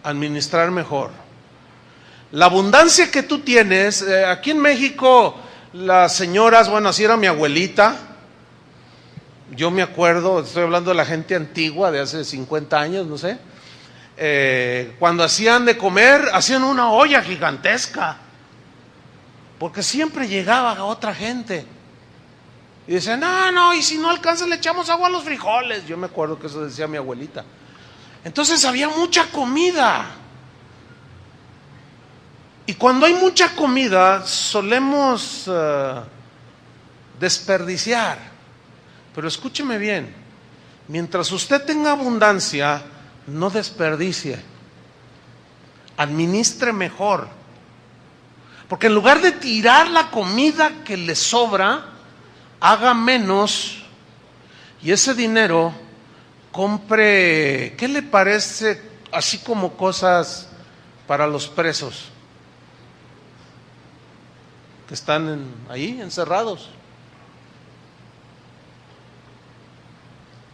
a administrar mejor. La abundancia que tú tienes, aquí en México, las señoras, bueno, así era mi abuelita. Yo me acuerdo, estoy hablando de la gente antigua, de hace 50 años, no sé. Cuando hacían de comer, hacían una olla gigantesca, porque siempre llegaba otra gente. Y decían: no, y si no alcanza le echamos agua a los frijoles. Yo me acuerdo que eso decía mi abuelita. Entonces había mucha comida. Y cuando hay mucha comida, solemos desperdiciar. Pero escúcheme bien, mientras usted tenga abundancia, no desperdicie, administre mejor. Porque en lugar de tirar la comida que le sobra, haga menos y ese dinero compre, ¿qué le parece? Así como cosas para los presos que están ahí encerrados.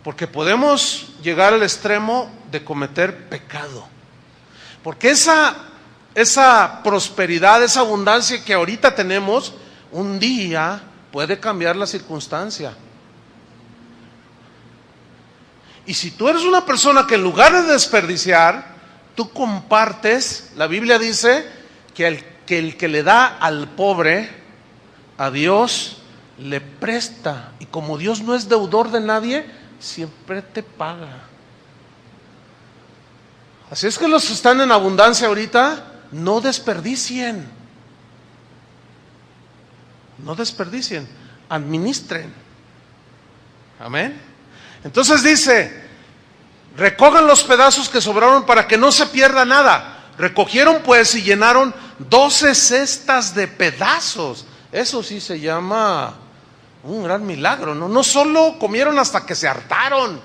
Porque podemos llegar al extremo de cometer pecado. Porque esa prosperidad, esa abundancia que ahorita tenemos, un día puede cambiar la circunstancia. Y si tú eres una persona que en lugar de desperdiciar, tú compartes, la Biblia dice que el que le da al pobre, a Dios le presta. Y como Dios no es deudor de nadie, siempre te paga. Así es que los que están en abundancia ahorita, no desperdicien. No desperdicien, administren. Amén. Entonces dice, recojan los pedazos que sobraron para que no se pierda nada. Recogieron pues y llenaron 12 cestas de pedazos. Eso sí se llama un gran milagro, ¿no? No solo comieron hasta que se hartaron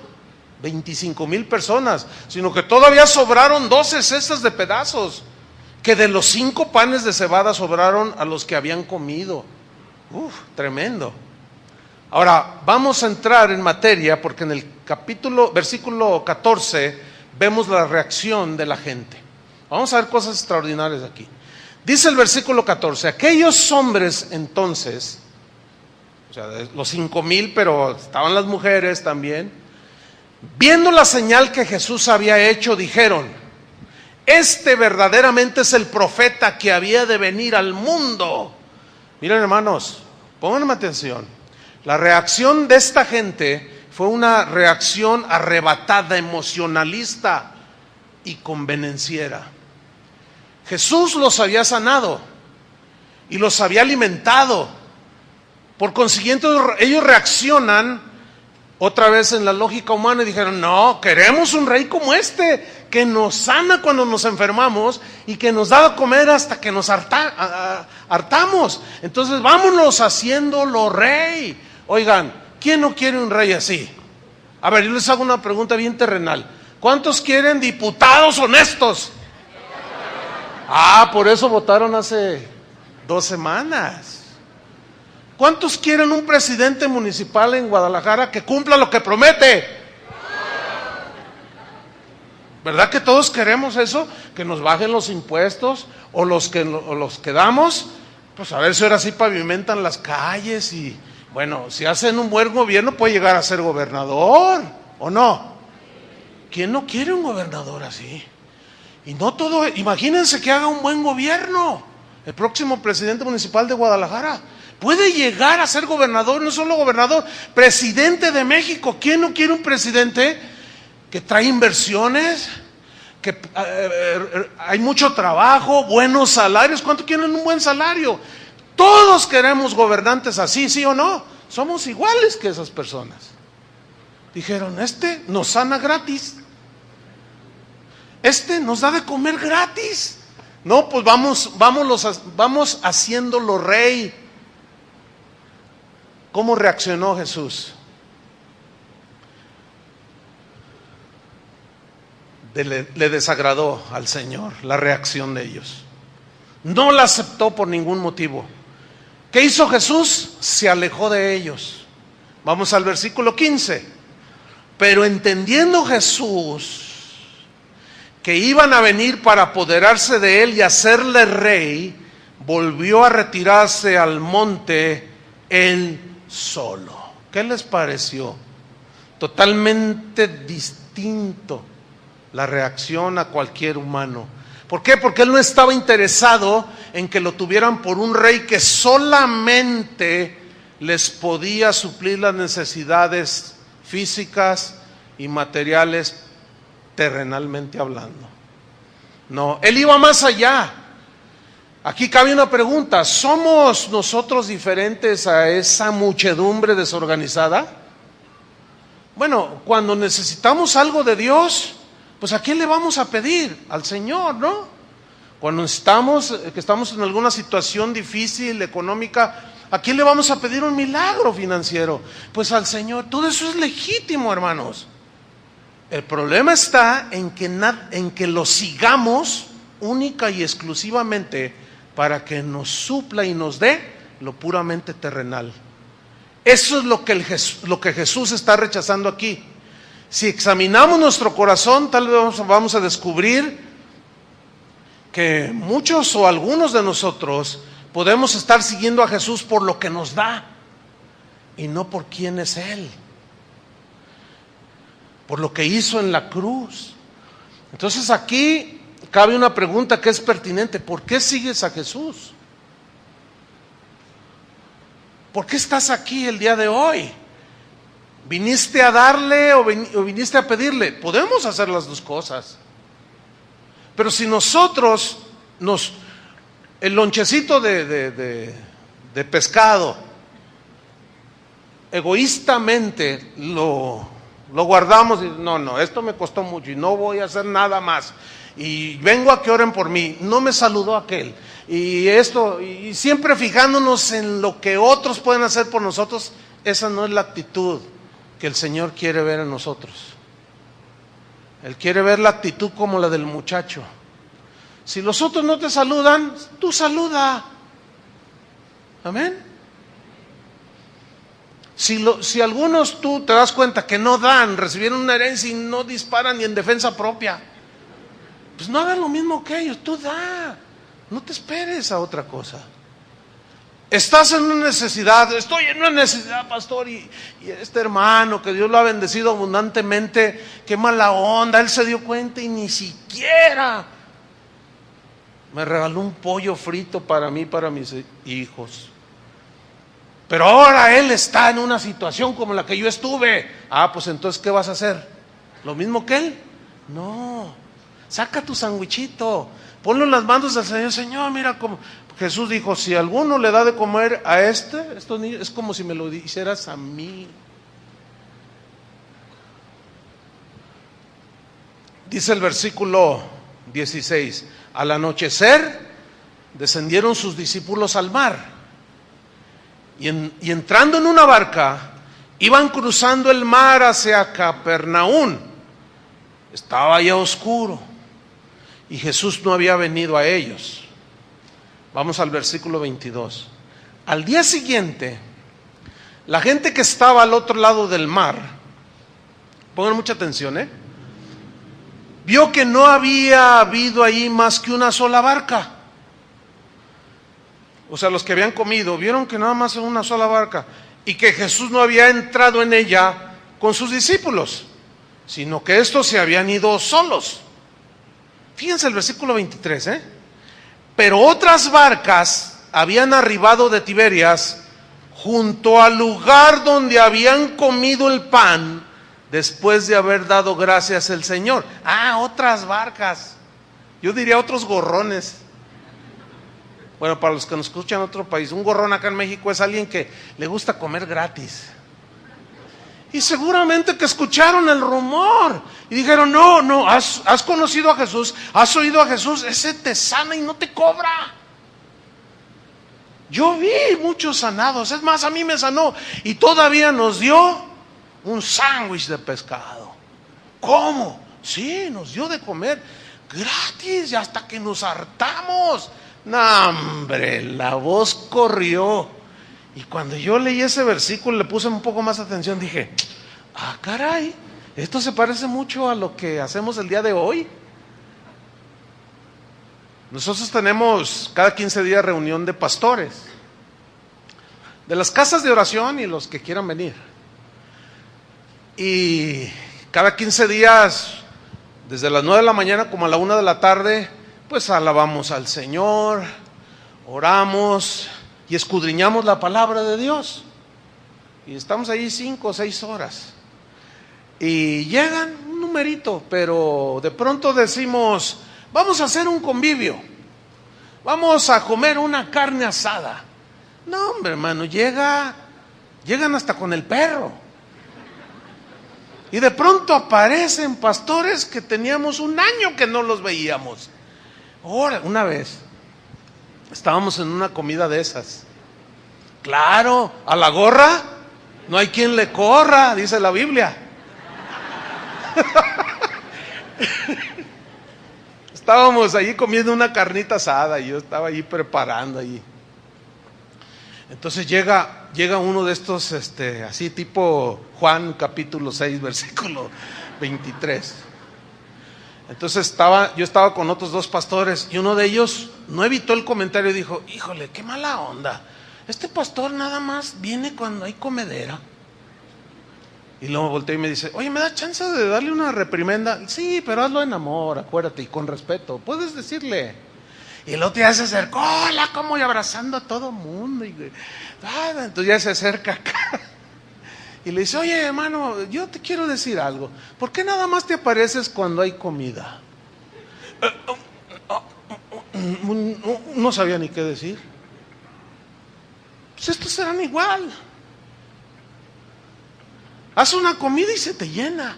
25,000 personas, sino que todavía sobraron 12 cestas de pedazos, que de los 5 panes de cebada sobraron a los que habían comido. Tremendo. Ahora, vamos a entrar en materia, porque en el versículo 14, vemos la reacción de la gente. Vamos a ver cosas extraordinarias aquí. Dice el versículo 14, aquellos hombres entonces, o sea, los 5,000, pero estaban las mujeres también, viendo la señal que Jesús había hecho, dijeron, este verdaderamente es el profeta que había de venir al mundo. Miren, hermanos, pónganme atención. La reacción de esta gente fue una reacción arrebatada, emocionalista y convenenciera. Jesús los había sanado y los había alimentado. Por consiguiente, ellos reaccionan otra vez en la lógica humana y dijeron, no, queremos un rey como este, que nos sana cuando nos enfermamos y que nos da a comer hasta que nos hartamos. Entonces vámonos haciéndolo rey. Oigan, ¿quién no quiere un rey así? A ver, yo les hago una pregunta bien terrenal. ¿Cuántos quieren diputados honestos? Por eso votaron hace 2 semanas. ¿Cuántos quieren un presidente municipal en Guadalajara que cumpla lo que promete? ¿Verdad que todos queremos eso? Que nos bajen los impuestos o los que damos, pues a ver si ahora sí pavimentan las calles y bueno, si hacen un buen gobierno puede llegar a ser gobernador, ¿o no? ¿Quién no quiere un gobernador así? Y no todo, imagínense que haga un buen gobierno. El próximo presidente municipal de Guadalajara puede llegar a ser gobernador, no solo gobernador, presidente de México. ¿Quién no quiere un presidente que trae inversiones, que hay mucho trabajo, buenos salarios? ¿Cuánto quieren un buen salario? Todos queremos gobernantes así, ¿sí o no? Somos iguales que esas personas. Dijeron, este nos sana gratis, este nos da de comer gratis. No, pues vamos haciéndolo rey. ¿Cómo reaccionó Jesús? Le desagradó al Señor la reacción de ellos. No la aceptó por ningún motivo. ¿Qué hizo Jesús? Se alejó de ellos. Vamos al versículo 15. Pero entendiendo Jesús que iban a venir para apoderarse de él y hacerle rey, volvió a retirarse al monte él solo. ¿Qué les pareció? Totalmente distinto la reacción a cualquier humano. ¿Por qué? Porque él no estaba interesado en que lo tuvieran por un rey que solamente les podía suplir las necesidades físicas y materiales, terrenalmente hablando. No, él iba más allá. Aquí cabe una pregunta: ¿somos nosotros diferentes a esa muchedumbre desorganizada? Bueno, cuando necesitamos algo de Dios, pues ¿a quién le vamos a pedir? Al Señor, ¿no? Cuando estamos en alguna situación difícil, económica, ¿a quién le vamos a pedir un milagro financiero? Pues al Señor. Todo eso es legítimo, hermanos. El problema está en que lo sigamos única y exclusivamente para que nos supla y nos dé lo puramente terrenal. Eso es lo que Jesús está rechazando aquí. Si examinamos nuestro corazón, tal vez vamos a descubrir que muchos o algunos de nosotros podemos estar siguiendo a Jesús por lo que nos da y no por quién es Él, por lo que hizo en la cruz. Entonces aquí cabe una pregunta que es pertinente: ¿por qué sigues a Jesús? ¿Por qué estás aquí el día de hoy? ¿Viniste a darle o viniste a pedirle? Podemos hacer las dos cosas. Pero si nosotros el lonchecito de pescado egoístamente lo guardamos y no, esto me costó mucho y no voy a hacer nada más, y vengo a que oren por mí, no me saludó aquel, y esto, y siempre fijándonos en lo que otros pueden hacer por nosotros, esa no es la actitud que el Señor quiere ver en nosotros. Él quiere ver la actitud como la del muchacho. Si los otros no te saludan, tú saluda. Amén. Si algunos tú te das cuenta que no dan, recibieron una herencia y no disparan ni en defensa propia, pues no hagas lo mismo que ellos, tú da. No te esperes a otra cosa. Estás en una necesidad, estoy en una necesidad, pastor, y este hermano que Dios lo ha bendecido abundantemente, qué mala onda, él se dio cuenta y ni siquiera me regaló un pollo frito para mí, para mis hijos. Pero ahora él está en una situación como la que yo estuve. Pues entonces, ¿qué vas a hacer? ¿Lo mismo que él? No, saca tu sandwichito, ponlo en las manos del Señor. Señor, mira cómo Jesús dijo: si alguno le da de comer a estos niños, es como si me lo hicieras a mí. Dice el versículo 16: al anochecer descendieron sus discípulos al mar, y entrando en una barca, iban cruzando el mar hacia Capernaum. Estaba ya oscuro y Jesús no había venido a ellos. Vamos al versículo 22. Al día siguiente, la gente que estaba al otro lado del mar, pongan mucha atención, vio que no había habido ahí más que una sola barca. O sea, los que habían comido vieron que nada más era una sola barca y que Jesús no había entrado en ella con sus discípulos, sino que estos se habían ido solos. Fíjense el versículo 23, pero otras barcas habían arribado de Tiberias junto al lugar donde habían comido el pan después de haber dado gracias al Señor. Otras barcas. Yo diría otros gorrones. Bueno, para los que nos escuchan en otro país, un gorrón acá en México es alguien que le gusta comer gratis. Y seguramente que escucharon el rumor y dijeron: no, has conocido a Jesús, has oído a Jesús, ese te sana y no te cobra. Yo vi muchos sanados, es más, a mí me sanó y todavía nos dio un sándwich de pescado. ¿Cómo? Sí, nos dio de comer gratis y hasta que nos hartamos. No, hombre, la voz corrió. Y cuando yo leí ese versículo, le puse un poco más atención, dije: caray, esto se parece mucho a lo que hacemos el día de hoy. Nosotros tenemos cada 15 días reunión de pastores, de las casas de oración y los que quieran venir. Y cada 15 días, desde las 9 de la mañana como a la 1 de la tarde, pues alabamos al Señor, oramos y escudriñamos la palabra de Dios. Y estamos ahí 5 o 6 horas. Y llegan un numerito, pero de pronto decimos: vamos a hacer un convivio, vamos a comer una carne asada. No, hombre, hermano, llegan hasta con el perro. Y de pronto aparecen pastores que teníamos un año que no los veíamos. Ahora, una vez estábamos en una comida de esas. Claro, a la gorra no hay quien le corra, dice la Biblia. Estábamos ahí comiendo una carnita asada y yo estaba ahí preparando ahí. Entonces llega uno de estos, así tipo Juan capítulo 6, versículo 23. Entonces yo estaba con otros dos pastores y uno de ellos no evitó el comentario y dijo: híjole, qué mala onda. Este pastor nada más viene cuando hay comedera. Y luego volteó y me dice: oye, ¿me da chance de darle una reprimenda? Sí, pero hazlo en amor, acuérdate, y con respeto. Puedes decirle. Y el otro ya se acercó, hola, como y abrazando a todo mundo. Entonces ya se acerca acá. Y le dice: oye, hermano, yo te quiero decir algo. ¿Por qué nada más te apareces cuando hay comida? No sabía ni qué decir. Pues estos serán igual. Haz una comida y se te llena.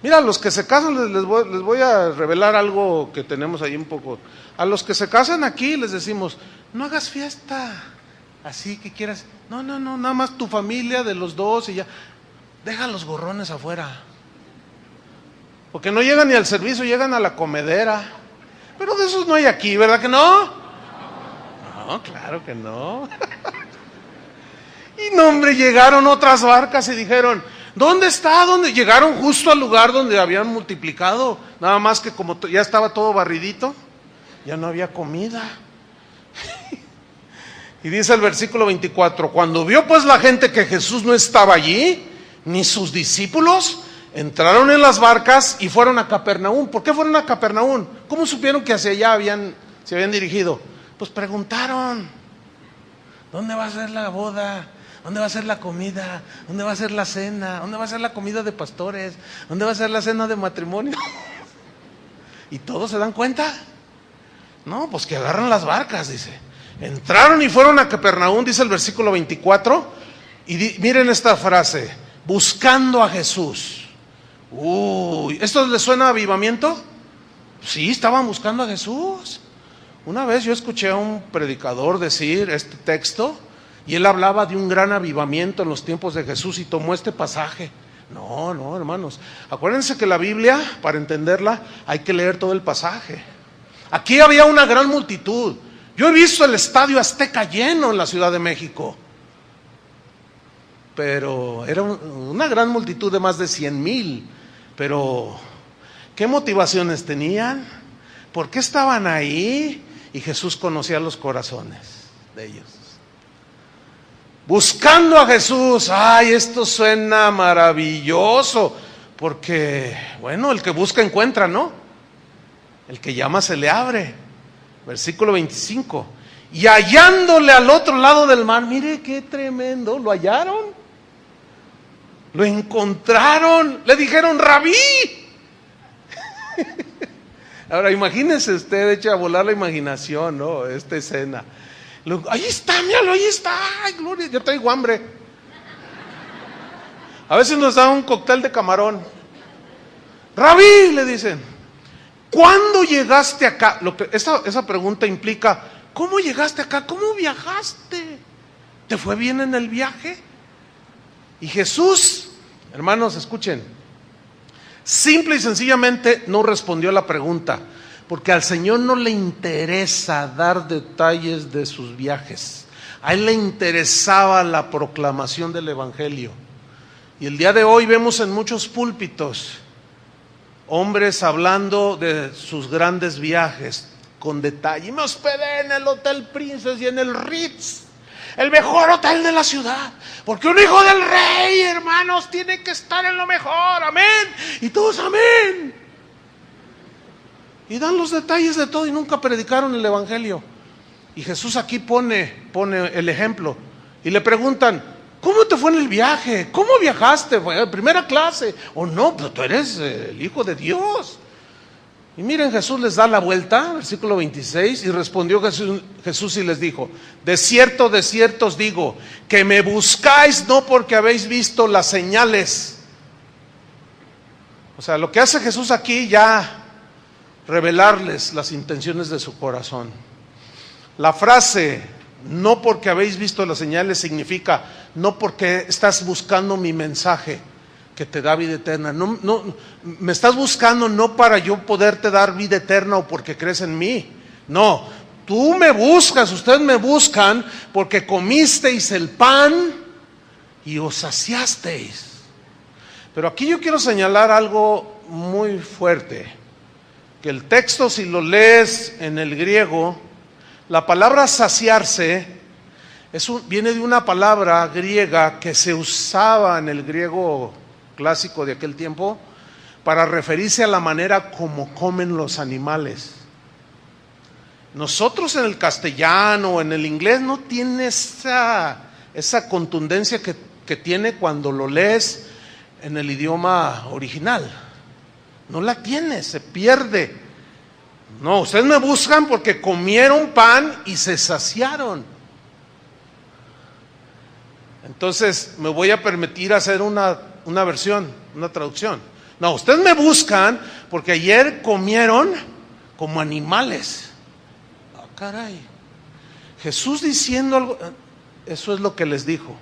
Mira, a los que se casan les voy a revelar algo que tenemos ahí un poco. A los que se casan aquí les decimos: no hagas fiesta así que quieras. No, nada más tu familia de los dos y ya. Deja los gorrones afuera. Porque no llegan ni al servicio, llegan a la comedera. Pero de esos no hay aquí, ¿verdad que no? No, claro que no. Y no, hombre, llegaron otras barcas y dijeron: ¿dónde está? ¿Dónde? Llegaron justo al lugar donde habían multiplicado. Nada más que como ya estaba todo barridito, ya no había comida. Y dice el versículo 24: cuando vio pues la gente que Jesús no estaba allí, ni sus discípulos, entraron en las barcas y fueron a Capernaum. ¿Por qué fueron a Capernaum? ¿Cómo supieron que hacia allá se habían dirigido? Pues preguntaron: ¿dónde va a ser la boda? ¿Dónde va a ser la comida? ¿Dónde va a ser la cena? ¿Dónde va a ser la comida de pastores? ¿Dónde va a ser la cena de matrimonio? ¿Y todos se dan cuenta? No, pues que agarran las barcas, dice. Entraron y fueron a Capernaum, dice el versículo 24. Y miren esta frase: buscando a Jesús. Uy, ¿esto les suena a avivamiento? Sí, estaban buscando a Jesús. Una vez yo escuché a un predicador decir este texto, y él hablaba de un gran avivamiento en los tiempos de Jesús y tomó este pasaje. No, hermanos, acuérdense que la Biblia, para entenderla, hay que leer todo el pasaje. Aquí había una gran multitud. Yo he visto el Estadio Azteca lleno en la Ciudad de México, pero era una gran multitud de más de 100,000. Pero ¿qué motivaciones tenían? ¿Por qué estaban ahí? Y Jesús conocía los corazones de ellos. Buscando a Jesús. Ay, esto suena maravilloso, porque, bueno, el que busca encuentra, ¿no? El que llama se le abre. Versículo 25. Y hallándole al otro lado del mar, mire qué tremendo, lo hallaron, lo encontraron, le dijeron: Rabí. Ahora imagínese usted, echa a volar la imaginación, ¿no? Esta escena. Ahí está, míralo, ahí está. Ay, gloria, yo traigo hambre. A veces nos da un cóctel de camarón. Rabí, le dicen: ¿cuándo llegaste acá? Esa pregunta implica: ¿cómo llegaste acá? ¿Cómo viajaste? ¿Te fue bien en el viaje? Y Jesús, hermanos, escuchen, simple y sencillamente no respondió a la pregunta, porque al Señor no le interesa dar detalles de sus viajes. A Él le interesaba la proclamación del Evangelio. Y el día de hoy vemos en muchos púlpitos hombres hablando de sus grandes viajes con detalle. Me hospedé en el Hotel Princess y en el Ritz, el mejor hotel de la ciudad, porque un hijo del rey, hermanos, tiene que estar en lo mejor. Amén. Y todos amén. Y dan los detalles de todo y nunca predicaron el Evangelio. Y Jesús aquí pone el ejemplo. Y le preguntan: ¿cómo te fue en el viaje? ¿Cómo viajaste? ¿Fue en primera clase? ¿O no? Pero tú eres el Hijo de Dios. Y miren, Jesús les da la vuelta, versículo 26, y respondió Jesús y les dijo: de cierto os digo, que me buscáis no porque habéis visto las señales. O sea, lo que hace Jesús aquí ya revelarles las intenciones de su corazón. La frase "no porque habéis visto las señales" significa no porque estás buscando mi mensaje, que te da vida eterna. No, me estás buscando no para yo poderte dar vida eterna o porque crees en mí. No, tú me buscas, ustedes me buscan porque comisteis el pan y os saciasteis. Pero aquí yo quiero señalar algo muy fuerte, que el texto, si lo lees en el griego, la palabra saciarse viene de una palabra griega que se usaba en el griego clásico de aquel tiempo para referirse a la manera como comen los animales. Nosotros en el castellano o en el inglés no tiene esa contundencia que tiene cuando lo lees en el idioma original. No la tiene, se pierde. No, ustedes me buscan porque comieron pan y se saciaron. Entonces me voy a permitir hacer una versión, una traducción. No, ustedes me buscan porque ayer comieron como animales. Ah, caray. Jesús diciendo algo, eso es lo que les dijo.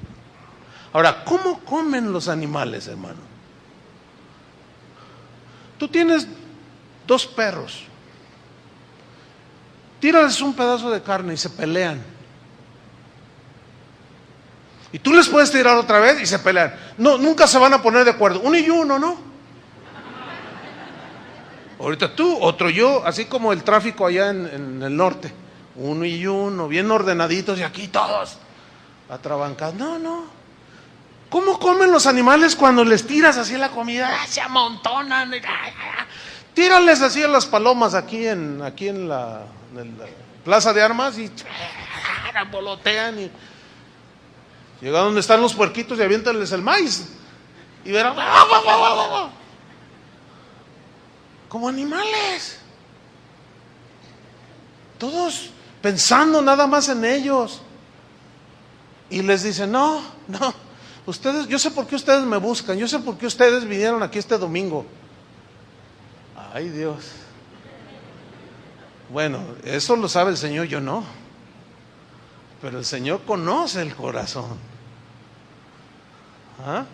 Ahora, ¿cómo comen los animales, hermano? Tú tienes 2 perros. Tírales un pedazo de carne y se pelean. Y tú les puedes tirar otra vez y se pelean. No, nunca se van a poner de acuerdo. Uno y uno, ¿no? Ahorita tú, otro yo, así como el tráfico allá en el norte. Uno y uno, bien ordenaditos y aquí todos atrabancados. No. ¿Cómo comen los animales cuando les tiras así la comida? Se amontonan. Tírales así a las palomas aquí en la plaza de armas y volotean y llega donde están los puerquitos y aviéntales el maíz y verán como animales, todos pensando nada más en ellos. Y les dicen, no, ustedes, yo sé por qué ustedes me buscan, yo sé por qué ustedes vinieron aquí este domingo. Ay, Dios. Bueno, eso lo sabe el Señor, yo no. Pero el Señor conoce el corazón. ¿Ah?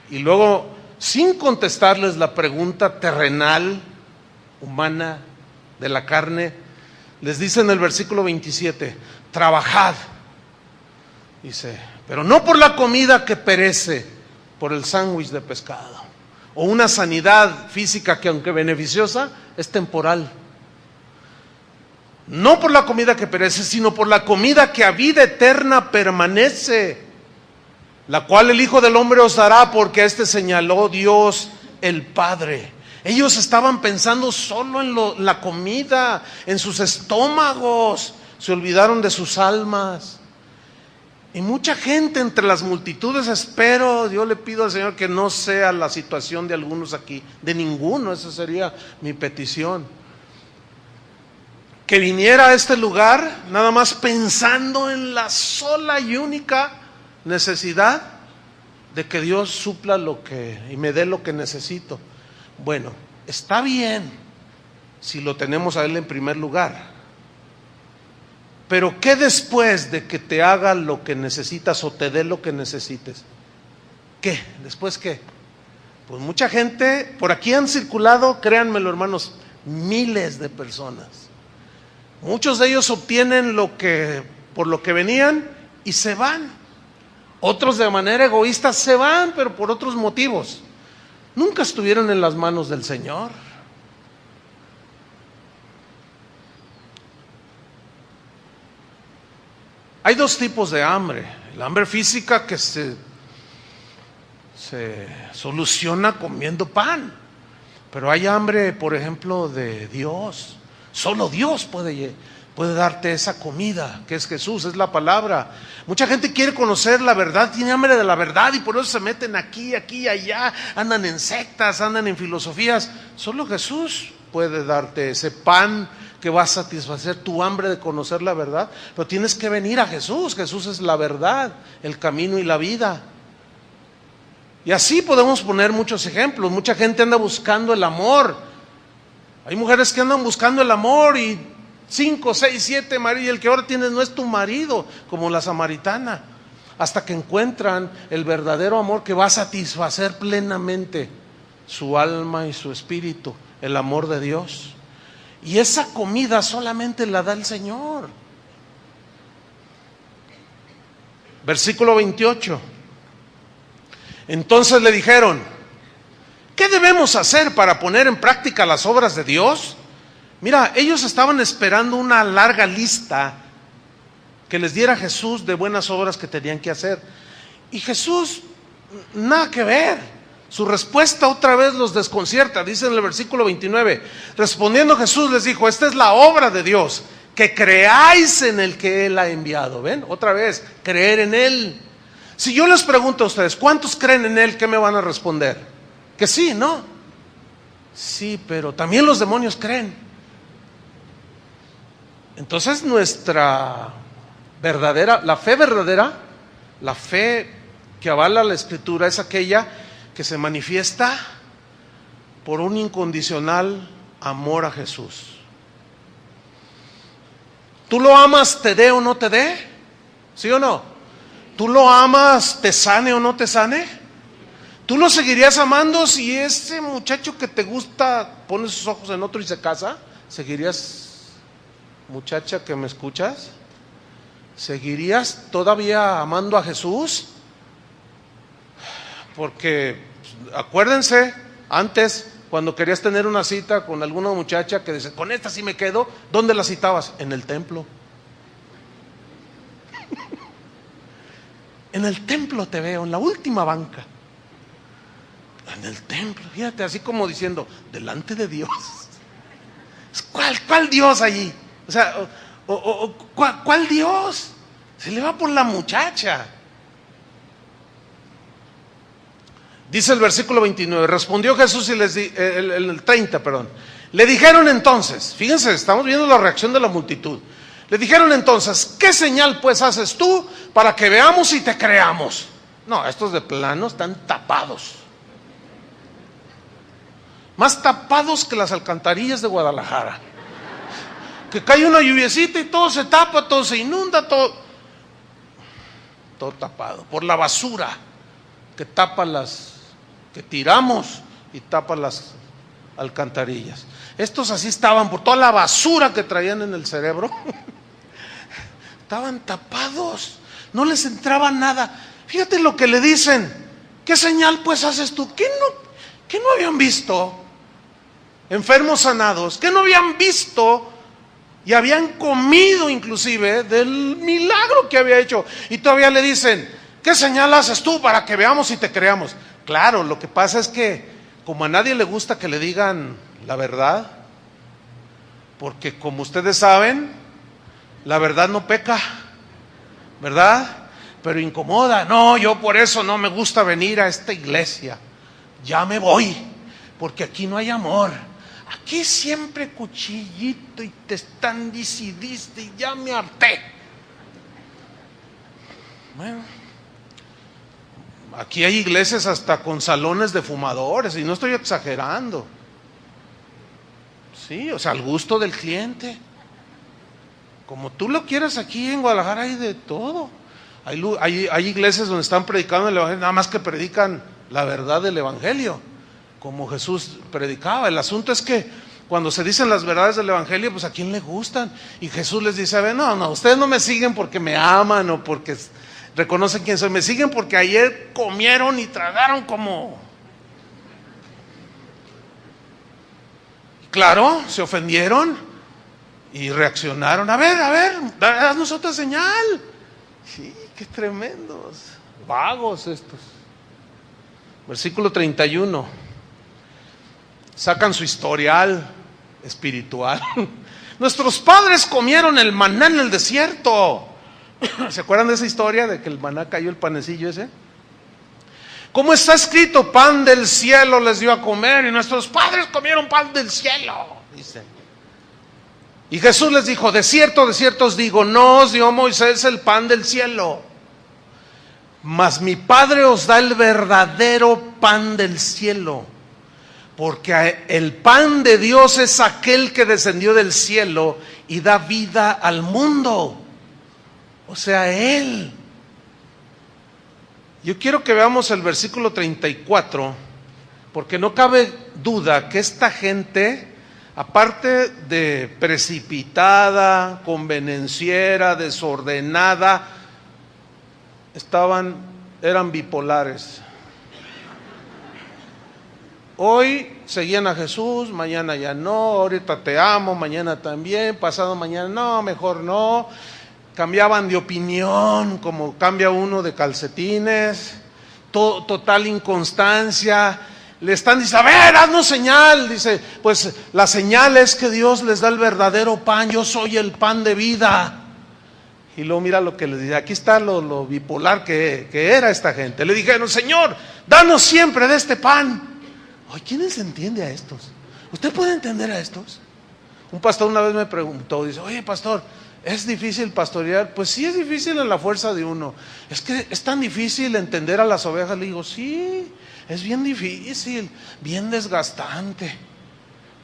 Y luego, sin contestarles la pregunta terrenal, humana, de la carne, les dice en el versículo 27, trabajad. Dice, pero no por la comida que perece, por el sándwich de pescado. O una sanidad física que, aunque beneficiosa, es temporal. No por la comida que perece, sino por la comida que a vida eterna permanece, la cual el Hijo del Hombre os dará, porque a este señaló Dios el Padre. Ellos estaban pensando solo en la comida, en sus estómagos, se olvidaron de sus almas. Y mucha gente entre las multitudes, espero, yo le pido al Señor que no sea la situación de algunos aquí, de ninguno, esa sería mi petición. Que viniera a este lugar nada más pensando en la sola y única necesidad de que Dios supla y me dé lo que necesito. Bueno, está bien si lo tenemos a Él en primer lugar. Pero ¿qué después de que te haga lo que necesitas o te dé lo que necesites? ¿Qué? ¿Después qué? Pues mucha gente, por aquí han circulado, créanmelo hermanos, miles de personas. Muchos de ellos obtienen por lo que venían y se van. Otros de manera egoísta se van, pero por otros motivos. Nunca estuvieron en las manos del Señor. Hay 2 tipos de hambre. El hambre física que se soluciona comiendo pan. Pero hay hambre, por ejemplo, de Dios. Solo Dios puede darte esa comida, que es Jesús, es la palabra. Mucha gente quiere conocer la verdad, tiene hambre de la verdad y por eso se meten aquí, allá, andan en sectas, andan en filosofías. Solo Jesús puede darte ese pan que va a satisfacer tu hambre de conocer la verdad. Pero tienes que venir a Jesús. Jesús es la verdad, el camino y la vida. Y así podemos poner muchos ejemplos. Mucha gente anda buscando el amor. Hay mujeres que andan buscando el amor y 5, 6, 7 maridos, y el que ahora tienes no es tu marido, como la samaritana. hasta que encuentran el verdadero amor que va a satisfacer plenamente su alma y su espíritu, el amor de Dios. Y esa comida solamente la da el Señor. Versículo 28. Entonces le dijeron: ¿qué debemos hacer para poner en práctica las obras de Dios? Mira, ellos estaban esperando una larga lista que les diera Jesús de buenas obras que tenían que hacer. Y Jesús, nada que ver. Su respuesta otra vez los desconcierta. Dice en el versículo 29, respondiendo Jesús les dijo: esta es la obra de Dios, que creáis en el que Él ha enviado. ¿Ven? Otra vez, creer en Él. Si yo les pregunto a ustedes, ¿cuántos creen en Él? ¿Qué me van a responder? Que sí, ¿no? Sí, pero también los demonios creen. Entonces nuestra verdadera, la fe que avala la Escritura es aquella que se manifiesta por un incondicional amor a Jesús. ¿Tú lo amas, te dé o no te dé? ¿Sí o no? ¿Tú lo amas, te sane o no te sane? ¿Tú lo seguirías amando si ese muchacho que te gusta pone sus ojos en otro y se casa? ¿Seguirías, muchacha que me escuchas? ¿Seguirías todavía amando a Jesús? Porque acuérdense, antes cuando querías tener una cita con alguna muchacha que dice, con esta sí me quedo, ¿dónde la citabas? En el templo. En el templo te veo, en la última banca. En el templo, fíjate, así como diciendo, delante de Dios. ¿Cuál Dios allí? O sea, ¿cuál Dios? Se le va por la muchacha. Dice el versículo 29, respondió Jesús y les el 30, perdón. Le dijeron entonces, fíjense, estamos viendo la reacción de la multitud. Le dijeron entonces, ¿qué señal pues haces tú para que veamos y te creamos? No, estos de plano están tapados. Más tapados que las alcantarillas de Guadalajara. Que cae una lluviecita y todo se tapa, todo se inunda, todo tapado. Por la basura que tapa que tiramos y tapa las alcantarillas. Estos así estaban por toda la basura que traían en el cerebro. Estaban tapados, no les entraba nada. Fíjate lo que le dicen. ¿Qué señal pues haces tú? ¿Qué no habían visto? Enfermos sanados, ¿qué no habían visto? Y habían comido inclusive del milagro que había hecho. Y todavía le dicen, ¿qué señal haces tú para que veamos y te creamos? Claro, lo que pasa es que como a nadie le gusta que le digan la verdad, porque como ustedes saben, la verdad no peca, ¿verdad? Pero incomoda. No, yo por eso no me gusta venir a esta iglesia. Ya me voy, porque aquí no hay amor. Aquí siempre cuchillito y te están dicidiste y ya me harté. Bueno, aquí hay iglesias hasta con salones de fumadores y no estoy exagerando. Sí, o sea, al gusto del cliente. Como tú lo quieras, aquí en Guadalajara hay de todo. Hay iglesias donde están predicando el evangelio, nada más que predican la verdad del evangelio, como Jesús predicaba. El asunto es que cuando se dicen las verdades del evangelio, pues a quién le gustan. Y Jesús les dice, a ver, no, ustedes no me siguen porque me aman o porque reconocen quién soy. Me siguen porque ayer comieron y tragaron como... Claro, se ofendieron y reaccionaron. A ver, haznos otra señal. Sí, qué tremendos, vagos estos. Versículo 31. Sacan su historial espiritual. Nuestros padres comieron el maná en el desierto. ¿Se acuerdan de esa historia de que el maná cayó, el panecillo ese? ¿Cómo está escrito? Pan del cielo les dio a comer y nuestros padres comieron pan del cielo, dice. Y Jesús les dijo, de cierto os digo, no os dio Moisés el pan del cielo, mas mi Padre os da el verdadero pan del cielo, porque el pan de Dios es aquel que descendió del cielo y da vida al mundo. O sea, Él. Yo quiero que veamos el versículo 34, porque no cabe duda que esta gente, aparte de precipitada, convenenciera, desordenada, eran bipolares. Hoy seguían a Jesús, mañana ya no, ahorita te amo, mañana también, pasado mañana no, mejor no. Cambiaban de opinión, como cambia uno de calcetines, total inconstancia. Le están diciendo, a ver, haznos señal. Dice, pues la señal es que Dios les da el verdadero pan, yo soy el pan de vida. Y luego mira lo que les dice, aquí está lo bipolar que era esta gente. Le dijeron, Señor, danos siempre de este pan. Ay, ¿quién les entiende a estos? ¿Usted puede entender a estos? Un pastor una vez me preguntó, dice, oye pastor, ¿es difícil pastorear? Pues sí, es difícil en la fuerza de uno. Es que es tan difícil entender a las ovejas. Le digo, sí, es bien difícil, bien desgastante,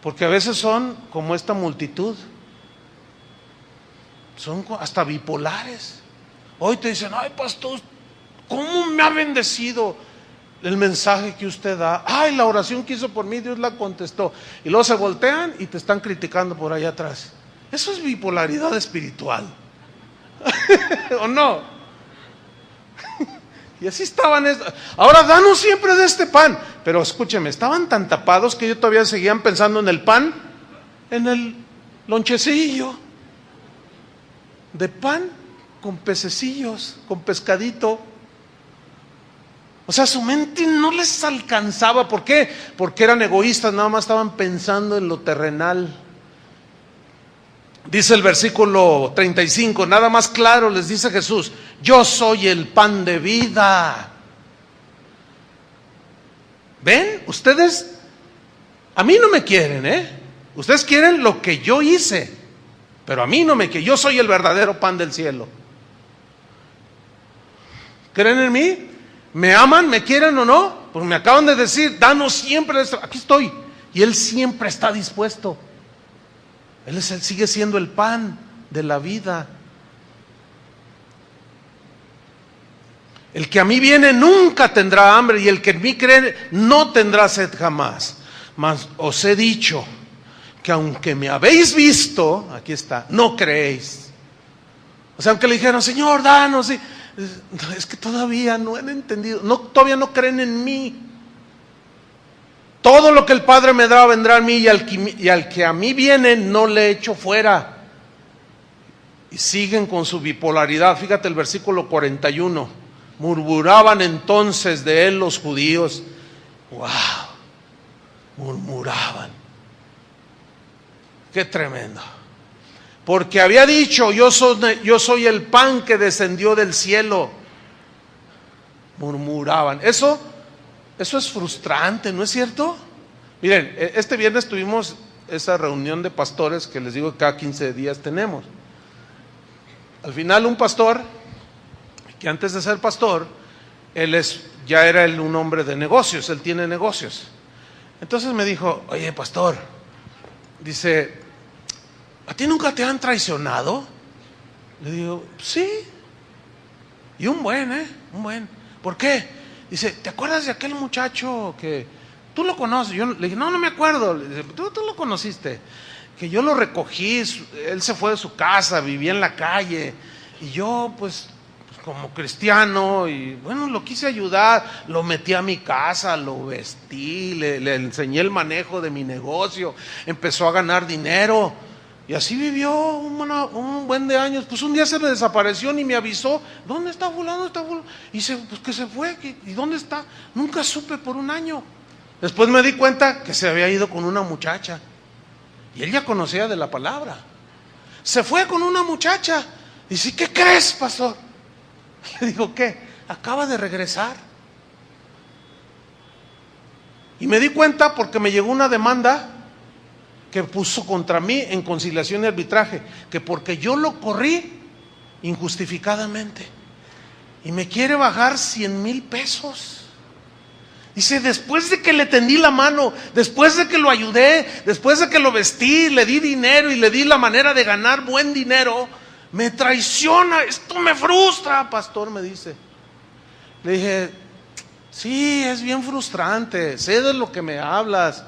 porque a veces son como esta multitud, son hasta bipolares. Hoy te dicen, ay pastor, ¿cómo me ha bendecido el mensaje que usted da? Ay, la oración que hizo por mí, Dios la contestó. Y luego se voltean y te están criticando por allá atrás. Eso es bipolaridad espiritual. ¿O no? Y así estaban. Ahora danos siempre de este pan. Pero escúcheme, estaban tan tapados que ellos todavía seguían pensando en el pan, en el lonchecillo de pan con pececillos, con pescadito. O sea, su mente no les alcanzaba. ¿Por qué? Porque eran egoístas, nada más estaban pensando en lo terrenal. Dice el versículo 35, nada más claro les dice Jesús, yo soy el pan de vida. ¿Ven? Ustedes a mí no me quieren, ustedes quieren lo que yo hice, pero a mí no me quieren. Yo soy el verdadero pan del cielo. ¿Creen en mí? ¿Me aman? ¿Me quieren o no? Pues me acaban de decir, danos siempre esto. Aquí estoy. Y Él siempre está dispuesto. Él sigue siendo el pan de la vida. El que a mí viene nunca tendrá hambre, y el que en mí cree no tendrá sed jamás. Mas os he dicho que aunque me habéis visto, aquí está, no creéis. O sea, aunque le dijeron, Señor, danos, es que todavía no han entendido, todavía no creen en mí. Todo lo que el Padre me da vendrá a mí, y al que a mí viene no le echo fuera. Y siguen con su bipolaridad. Fíjate el versículo 41. Murmuraban entonces de él los judíos. ¡Wow! Murmuraban. ¡Qué tremendo! Porque había dicho, yo soy el pan que descendió del cielo. Murmuraban. Eso es frustrante, ¿no es cierto? Miren, este viernes tuvimos esa reunión de pastores que les digo que cada 15 días tenemos. Al final un pastor, que antes de ser pastor, ya era un hombre de negocios, él tiene negocios. Entonces me dijo, oye pastor, dice, ¿a ti nunca te han traicionado? Le digo, sí. Y un buen. ¿Por qué? Dice, ¿te acuerdas de aquel muchacho que tú lo conoces? Yo le dije, no me acuerdo. Le dije, tú lo conociste. Que yo lo recogí, él se fue de su casa, vivía en la calle. Y yo, pues como cristiano, y bueno, lo quise ayudar. Lo metí a mi casa, lo vestí, le enseñé el manejo de mi negocio. Empezó a ganar dinero. Y así vivió un buen de años. Pues un día se me desapareció, ni me avisó. ¿Dónde está fulano? Y pues que se fue. ¿Y dónde está? Nunca supe por un año. Después me di cuenta que se había ido con una muchacha. Y él ya conocía de la palabra. Se fue con una muchacha. Dice, ¿qué crees, pastor? Le digo, ¿qué? Acaba de regresar. Y me di cuenta porque me llegó una demanda que puso contra mí en conciliación y arbitraje, que porque yo lo corrí injustificadamente y me quiere bajar 100,000 pesos. Dice, después de que le tendí la mano, después de que lo ayudé, después de que lo vestí, le di dinero y le di la manera de ganar buen dinero, me traiciona. Esto me frustra, pastor, me dice. Le dije, sí, es bien frustrante, sé de lo que me hablas.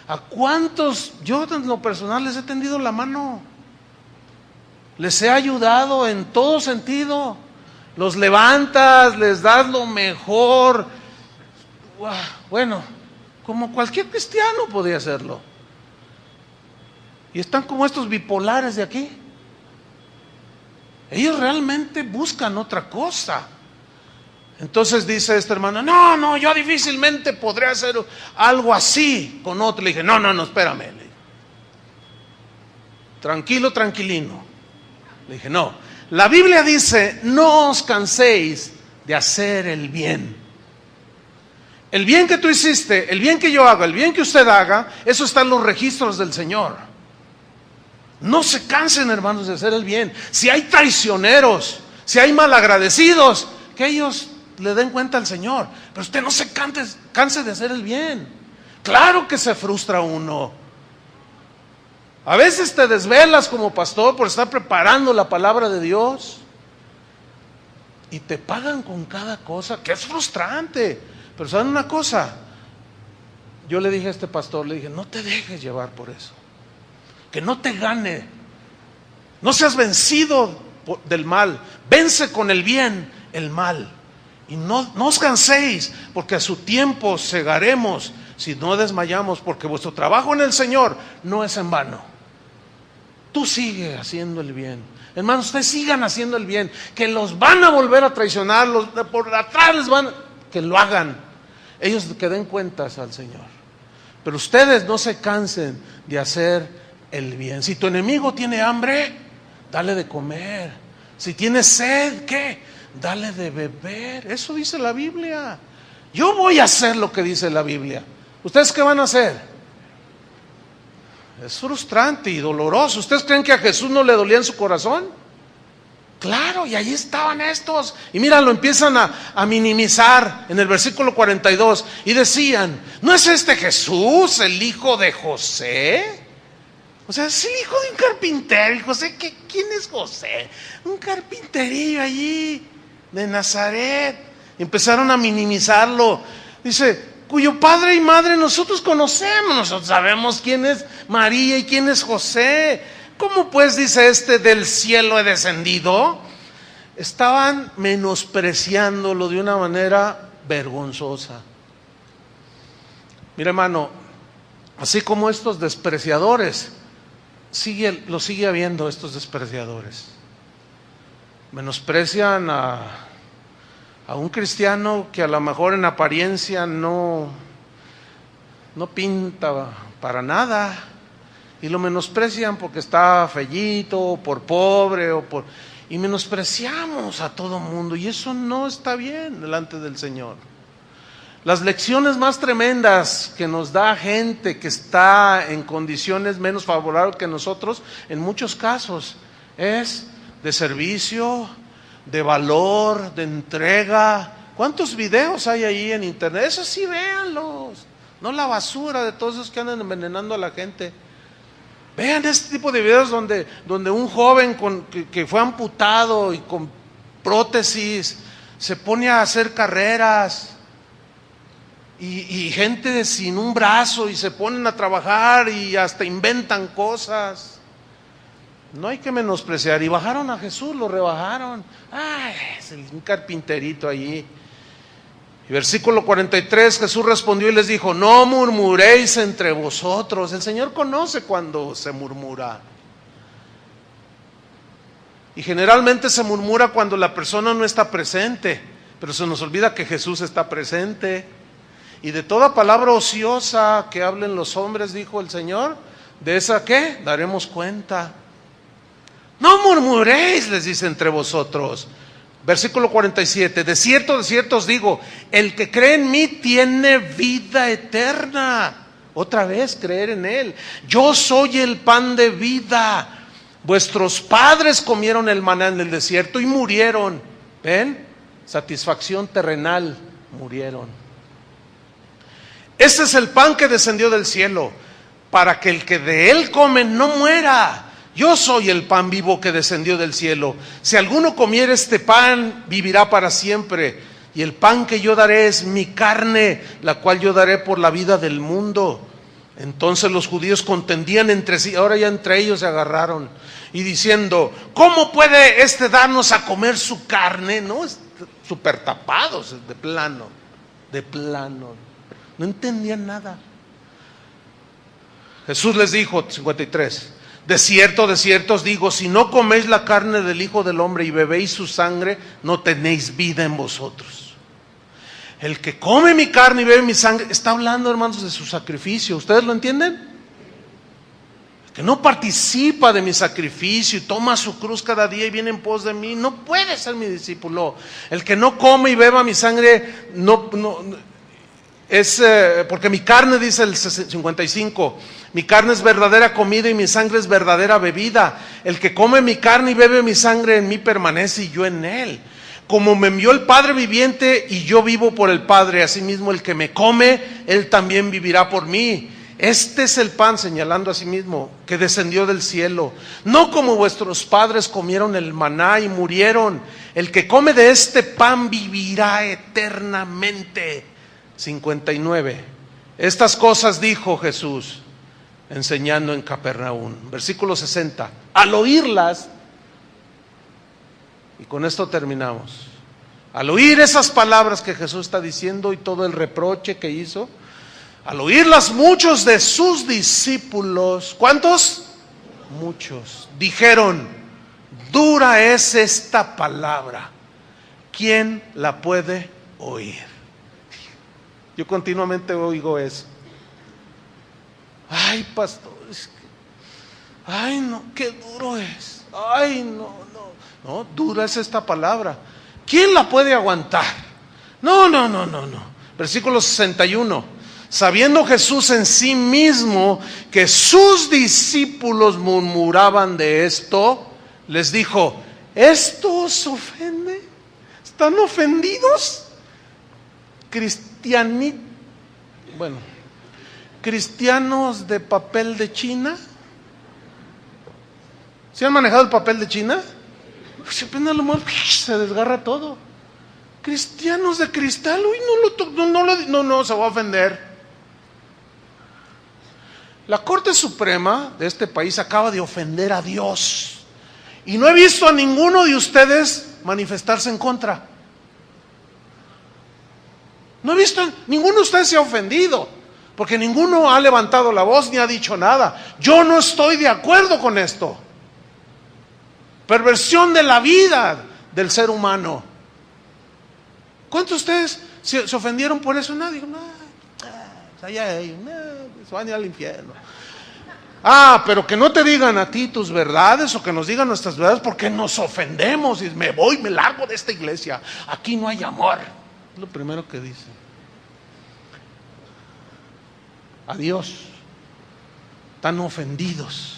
¿A cuántos yo en lo personal les he tendido la mano? Les he ayudado en todo sentido. Los levantas, les das lo mejor. Bueno, como cualquier cristiano podía hacerlo. Y están como estos bipolares de aquí. Ellos realmente buscan otra cosa. Entonces dice este hermano, no, yo difícilmente podré hacer algo así con otro. Le dije, no, espérame. Le dije, tranquilino. Le dije, no. La Biblia dice, no os canséis de hacer el bien. El bien que tú hiciste, el bien que yo haga, el bien que usted haga, eso está en los registros del Señor. No se cansen, hermanos, de hacer el bien. Si hay traicioneros, si hay malagradecidos, que ellos le den cuenta al Señor. Pero usted no se canse de hacer el bien. Claro que se frustra uno. A veces te desvelas como pastor por estar preparando la palabra de Dios y te pagan con cada cosa, que es frustrante. Pero ¿saben una cosa? Yo le dije a este pastor, le dije, no te dejes llevar por eso. Que no te gane. No seas vencido del mal. Vence con el bien el mal. Y no os canséis, porque a su tiempo segaremos si no desmayamos, porque vuestro trabajo en el Señor no es en vano. Tú sigue haciendo el bien. Hermanos, ustedes sigan haciendo el bien. Que los van a volver a traicionar, los de por atrás les van, que lo hagan. Ellos que den cuentas al Señor. Pero ustedes no se cansen de hacer el bien. Si tu enemigo tiene hambre, dale de comer. Si tiene sed, ¿qué? Dale de beber. Eso dice la Biblia. Yo voy a hacer lo que dice la Biblia. ¿Ustedes qué van a hacer? Es frustrante y doloroso. ¿Ustedes creen que a Jesús no le dolía en su corazón? Claro, y ahí estaban estos. Y mira, lo empiezan a minimizar en el versículo 42. Y decían, ¿no es este Jesús el hijo de José? O sea, es el hijo de un carpintero. ¿Y José quién es José? Un carpinterillo allí de Nazaret. Empezaron a minimizarlo. Dice, cuyo padre y madre nosotros conocemos. Nosotros sabemos quién es María y quién es José. ¿Cómo pues dice del cielo he descendido? Estaban menospreciándolo de una manera vergonzosa. Mira, hermano, así como estos despreciadores, lo sigue habiendo estos despreciadores. Menosprecian a un cristiano que a lo mejor en apariencia no pinta para nada. Y lo menosprecian porque está fellito, por pobre, y menospreciamos a todo mundo. Y eso no está bien delante del Señor. Las lecciones más tremendas que nos da gente que está en condiciones menos favorables que nosotros, en muchos casos, es de servicio, de valor, de entrega. ¿Cuántos videos hay ahí en internet? Esos sí, véanlos. No la basura de todos esos que andan envenenando a la gente. Vean este tipo de videos donde un joven que fue amputado y con prótesis se pone a hacer carreras. Y gente sin un brazo y se ponen a trabajar y hasta inventan cosas. No hay que menospreciar. Y bajaron a Jesús, lo rebajaron. Es un carpinterito allí. Y versículo 43, Jesús respondió y les dijo, no murmuréis entre vosotros. El Señor conoce cuando se murmura. Y generalmente se murmura cuando la persona no está presente, pero se nos olvida que Jesús está presente. Y de toda palabra ociosa que hablen los hombres, dijo el Señor, de esa ¿qué? Daremos cuenta. No murmuréis, les dice, entre vosotros. Versículo 47, de cierto os digo, el que cree en mí tiene vida eterna. Otra vez, creer en Él. Yo soy el pan de vida. Vuestros padres comieron el maná en el desierto y murieron. ¿Ven? Satisfacción terrenal, murieron. Este es el pan que descendió del cielo, para que el que de él come no muera. Yo soy el pan vivo que descendió del cielo. Si alguno comiere este pan, vivirá para siempre. y el pan que yo daré es mi carne, la cual yo daré por la vida del mundo. Entonces los judíos contendían entre sí, ahora ya entre ellos se agarraron, y diciendo, ¿cómo puede darnos a comer su carne? No, súper tapados, de plano, no entendían nada. Jesús les dijo, 53, de cierto os digo, si no coméis la carne del Hijo del Hombre y bebéis su sangre, no tenéis vida en vosotros. El que come mi carne y bebe mi sangre, está hablando, hermanos, de su sacrificio. ¿Ustedes lo entienden? El que no participa de mi sacrificio y toma su cruz cada día y viene en pos de mí, no puede ser mi discípulo. El que no come y beba mi sangre, porque mi carne, dice el 55, mi carne es verdadera comida y mi sangre es verdadera bebida. El que come mi carne y bebe mi sangre en mí permanece y yo en él. Como me envió el Padre viviente y yo vivo por el Padre, asimismo el que me come, él también vivirá por mí. Este es el pan, señalando a sí mismo, que descendió del cielo. No como vuestros padres comieron el maná y murieron. El que come de este pan vivirá eternamente. 59. Estas cosas dijo Jesús, enseñando en Capernaum. Versículo 60. Al oírlas, y con esto terminamos, al oír esas palabras que Jesús está diciendo y todo el reproche que hizo, al oírlas muchos de sus discípulos, ¿cuántos? Muchos, dijeron, dura es esta palabra, ¿quién la puede oír? Yo continuamente oigo eso. Ay, pastor, ay no, qué duro es. Ay, no, dura es esta palabra. ¿Quién la puede aguantar? No. Versículo 61. Sabiendo Jesús en sí mismo que sus discípulos murmuraban de esto, les dijo, ¿esto os ofende? ¿Están ofendidos? Cristianos de papel de China. ¿Se han manejado el papel de China? Se desgarra todo. Cristianos de cristal, uy, no, se va a ofender. La Corte Suprema de este país acaba de ofender a Dios y no he visto a ninguno de ustedes manifestarse en contra. No he visto, ninguno de ustedes se ha ofendido, porque ninguno ha levantado la voz ni ha dicho nada. Yo no estoy de acuerdo con esto. Perversión de la vida del ser humano. ¿Cuántos de ustedes se ofendieron por eso? Nadie. Se van a ir al infierno. Pero que no te digan a ti tus verdades o que nos digan nuestras verdades porque nos ofendemos y me largo de esta iglesia. Aquí no hay amor. Es lo primero que dice. Adiós. Están ofendidos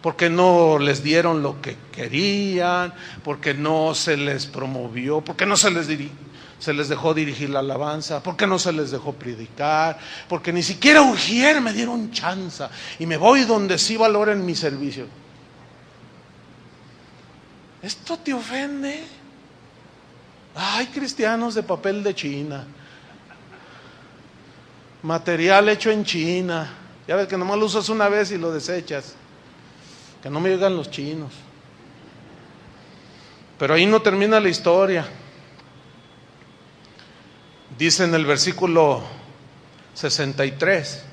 porque no les dieron lo que querían, porque no se les promovió, porque no se les dejó dirigir la alabanza, porque no se les dejó predicar, porque ni siquiera Ujier me dieron chance y me voy donde sí valoren mi servicio. ¿Esto te ofende? Ay, cristianos de papel de China, material hecho en China. Ya ves que nomás lo usas una vez y lo desechas. Que no me llegan los chinos. Pero ahí no termina la historia. Dice en el versículo 63,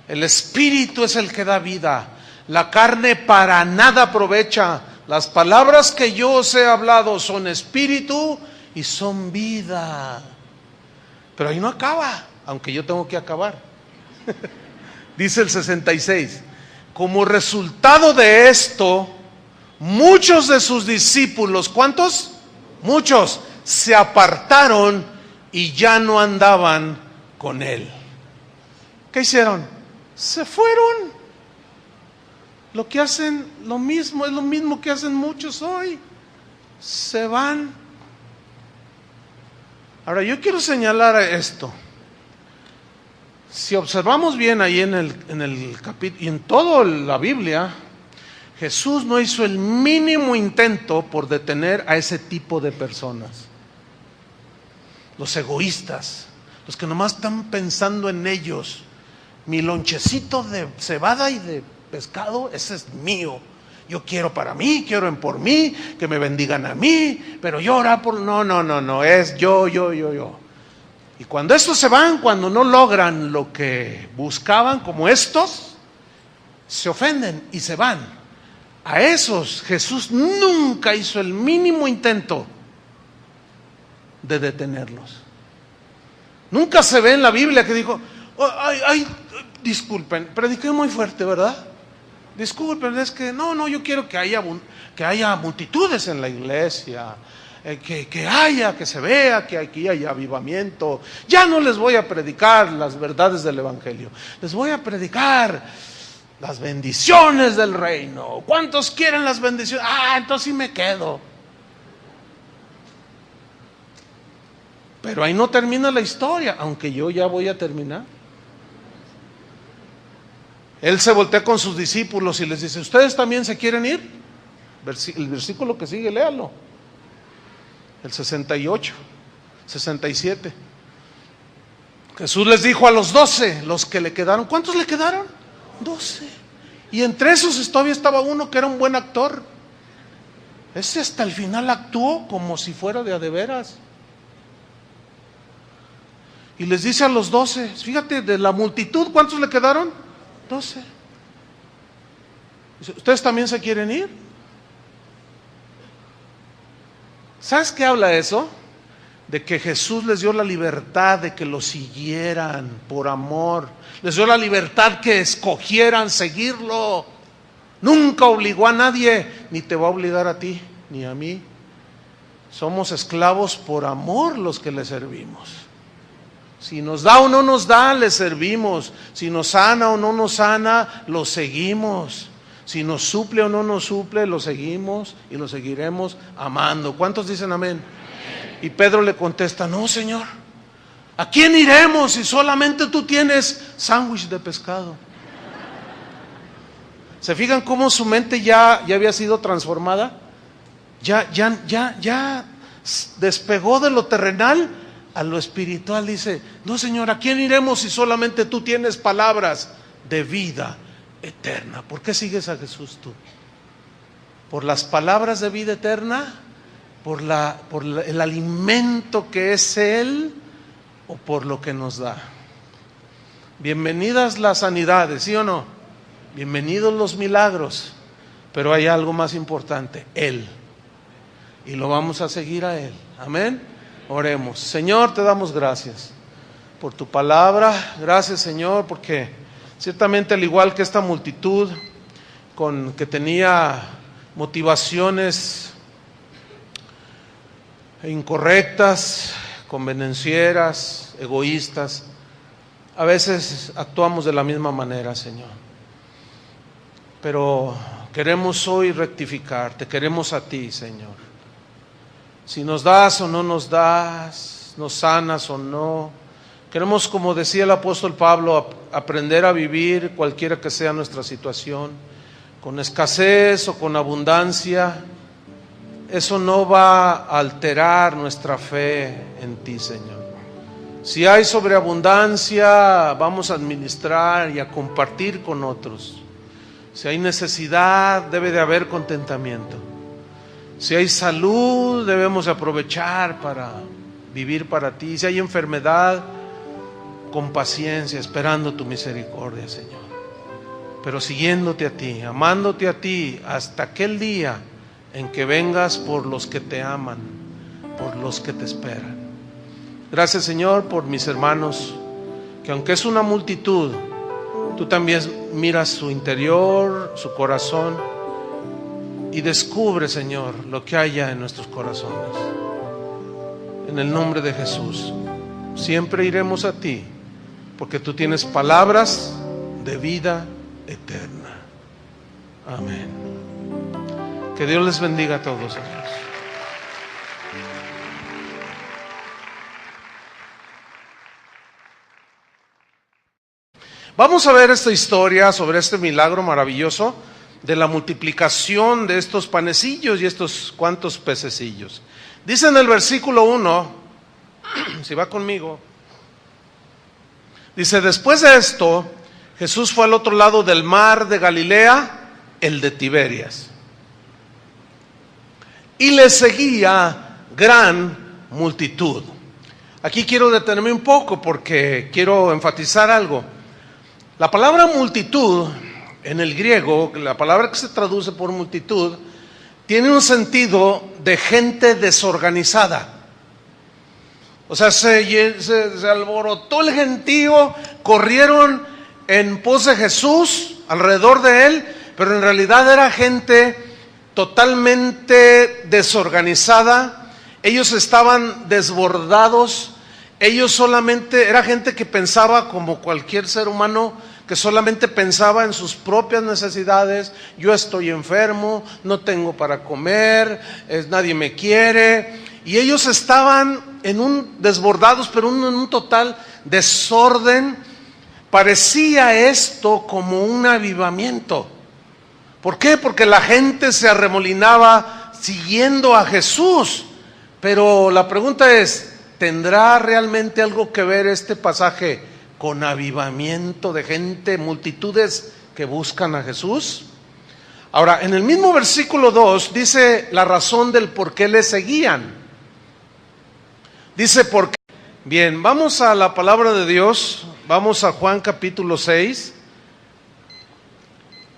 el Espíritu es el que da vida, la carne para nada aprovecha. Las palabras que yo os he hablado son espíritu y son vida. Pero ahí no acaba, aunque yo tengo que acabar. Dice el 66, como resultado de esto, muchos de sus discípulos, ¿cuántos? Muchos, se apartaron y ya no andaban con él. ¿Qué hicieron? Se fueron. Lo que hacen, es lo mismo que hacen muchos hoy. Se van. Ahora yo quiero señalar esto. Si observamos bien ahí en el capítulo y en toda la Biblia, Jesús no hizo el mínimo intento por detener a ese tipo de personas. los egoístas, los que nomás están pensando en ellos. Mi lonchecito de cebada y de pescado, ese es mío. Yo quiero para mí, quiero por mí, que me bendigan a mí, pero yo orar por... No, es yo. Y cuando estos se van, cuando no logran lo que buscaban, como estos, se ofenden y se van. A esos Jesús nunca hizo el mínimo intento de detenerlos. Nunca se ve en la Biblia que dijo, disculpen, prediqué muy fuerte, ¿verdad? Disculpen, es que no, yo quiero que haya multitudes en la iglesia, que se vea que aquí hay avivamiento. Ya no les voy a predicar las verdades del evangelio, les voy a predicar las bendiciones del reino. ¿Cuántos quieren las bendiciones? Entonces sí me quedo. Pero ahí no termina la historia, aunque yo ya voy a terminar. Él se voltea con sus discípulos y les dice, ¿ustedes también se quieren ir? El versículo que sigue, léalo. El 68, 67. Jesús les dijo a los 12, los que le quedaron. ¿Cuántos le quedaron? 12. Y entre esos todavía estaba uno que era un buen actor. Ese hasta el final actuó como si fuera de a de veras. Y les dice a los 12, fíjate, de la multitud, ¿cuántos le quedaron? 12. ¿Ustedes también se quieren ir? ¿Sabes qué habla eso? De que Jesús les dio la libertad de que lo siguieran por amor. Les dio la libertad que escogieran seguirlo. Nunca obligó a nadie, ni te va a obligar a ti, ni a mí. Somos esclavos por amor los que le servimos. Si nos da o no nos da, le servimos. Si nos sana o no nos sana, lo seguimos. Si nos suple o no nos suple, lo seguimos y lo seguiremos amando. ¿Cuántos dicen amén? Y Pedro le contesta, no, Señor, ¿a quién iremos si solamente tú tienes sándwich de pescado? ¿Se fijan cómo su mente ya había sido transformada? Ya despegó de lo terrenal a lo espiritual. Dice, no, Señor, ¿a quién iremos si solamente tú tienes palabras de vida eterna? ¿Por qué sigues a Jesús tú? ¿Por las palabras de vida eterna? ¿Por el alimento que es Él? ¿O por lo que nos da? Bienvenidas las sanidades, ¿sí o no? Bienvenidos los milagros. Pero hay algo más importante, Él. Y lo vamos a seguir a Él. Amén. Oremos. Señor, te damos gracias por tu palabra. Gracias, Señor, porque ciertamente al igual que esta multitud que tenía motivaciones incorrectas, convenencieras, egoístas, a veces actuamos de la misma manera, Señor. Pero queremos hoy rectificar, te queremos a ti, Señor. Si nos das o no nos das, nos sanas o no. Queremos, como decía el apóstol Pablo, aprender a vivir cualquiera que sea nuestra situación, con escasez o con abundancia. Eso no va a alterar nuestra fe en ti, Señor. Si hay sobreabundancia, vamos a administrar y a compartir con otros. Si hay necesidad, debe de haber contentamiento. Si hay salud, debemos aprovechar para vivir para ti. Si hay enfermedad, con paciencia, esperando tu misericordia, Señor. Pero siguiéndote a ti, amándote a ti, hasta aquel día en que vengas por los que te aman, por los que te esperan. Gracias, Señor, por mis hermanos, que aunque es una multitud, tú también miras su interior, su corazón, y descubre, Señor, lo que haya en nuestros corazones. En el nombre de Jesús, siempre iremos a ti, porque tú tienes palabras de vida eterna. Amén. Que Dios les bendiga a todos, hermanos. Vamos a ver esta historia sobre este milagro maravilloso de la multiplicación de estos panecillos y estos cuantos pececillos. Dice en el versículo 1, si va conmigo, dice, después de esto, Jesús fue al otro lado del mar de Galilea, el de Tiberias, y le seguía gran multitud. Aquí quiero detenerme un poco porque quiero enfatizar algo. La palabra multitud en el griego, la palabra que se traduce por multitud, tiene un sentido de gente desorganizada. O sea, se alborotó el gentío, corrieron en pos de Jesús, alrededor de él, pero en realidad era gente totalmente desorganizada. Ellos estaban desbordados. Ellos solamente, era gente que pensaba como cualquier ser humano, que solamente pensaba en sus propias necesidades. Yo estoy enfermo, no tengo para comer, nadie me quiere. Y ellos estaban desbordados, pero en un total desorden. Parecía esto como un avivamiento. ¿Por qué? Porque la gente se arremolinaba siguiendo a Jesús. Pero la pregunta es, ¿tendrá realmente algo que ver este pasaje con avivamiento de gente, multitudes que buscan a Jesús? Ahora, en el mismo versículo 2 dice la razón del por qué le seguían. Dice por qué. Bien, vamos a la palabra de Dios, vamos a Juan capítulo 6.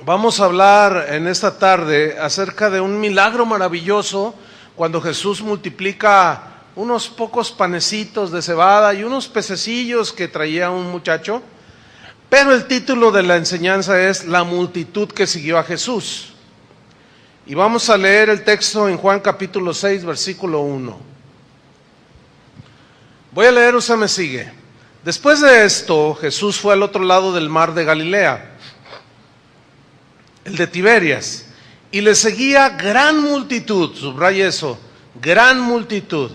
Vamos a hablar en esta tarde acerca de un milagro maravilloso cuando Jesús multiplica unos pocos panecitos de cebada y unos pececillos que traía un muchacho. Pero el título de la enseñanza es La multitud que siguió a Jesús. Y vamos a leer el texto en Juan capítulo 6, versículo 1. Voy a leer, usted me sigue. Después de esto, Jesús fue al otro lado del mar de Galilea, el de Tiberias, y le seguía gran multitud, subraya eso, gran multitud,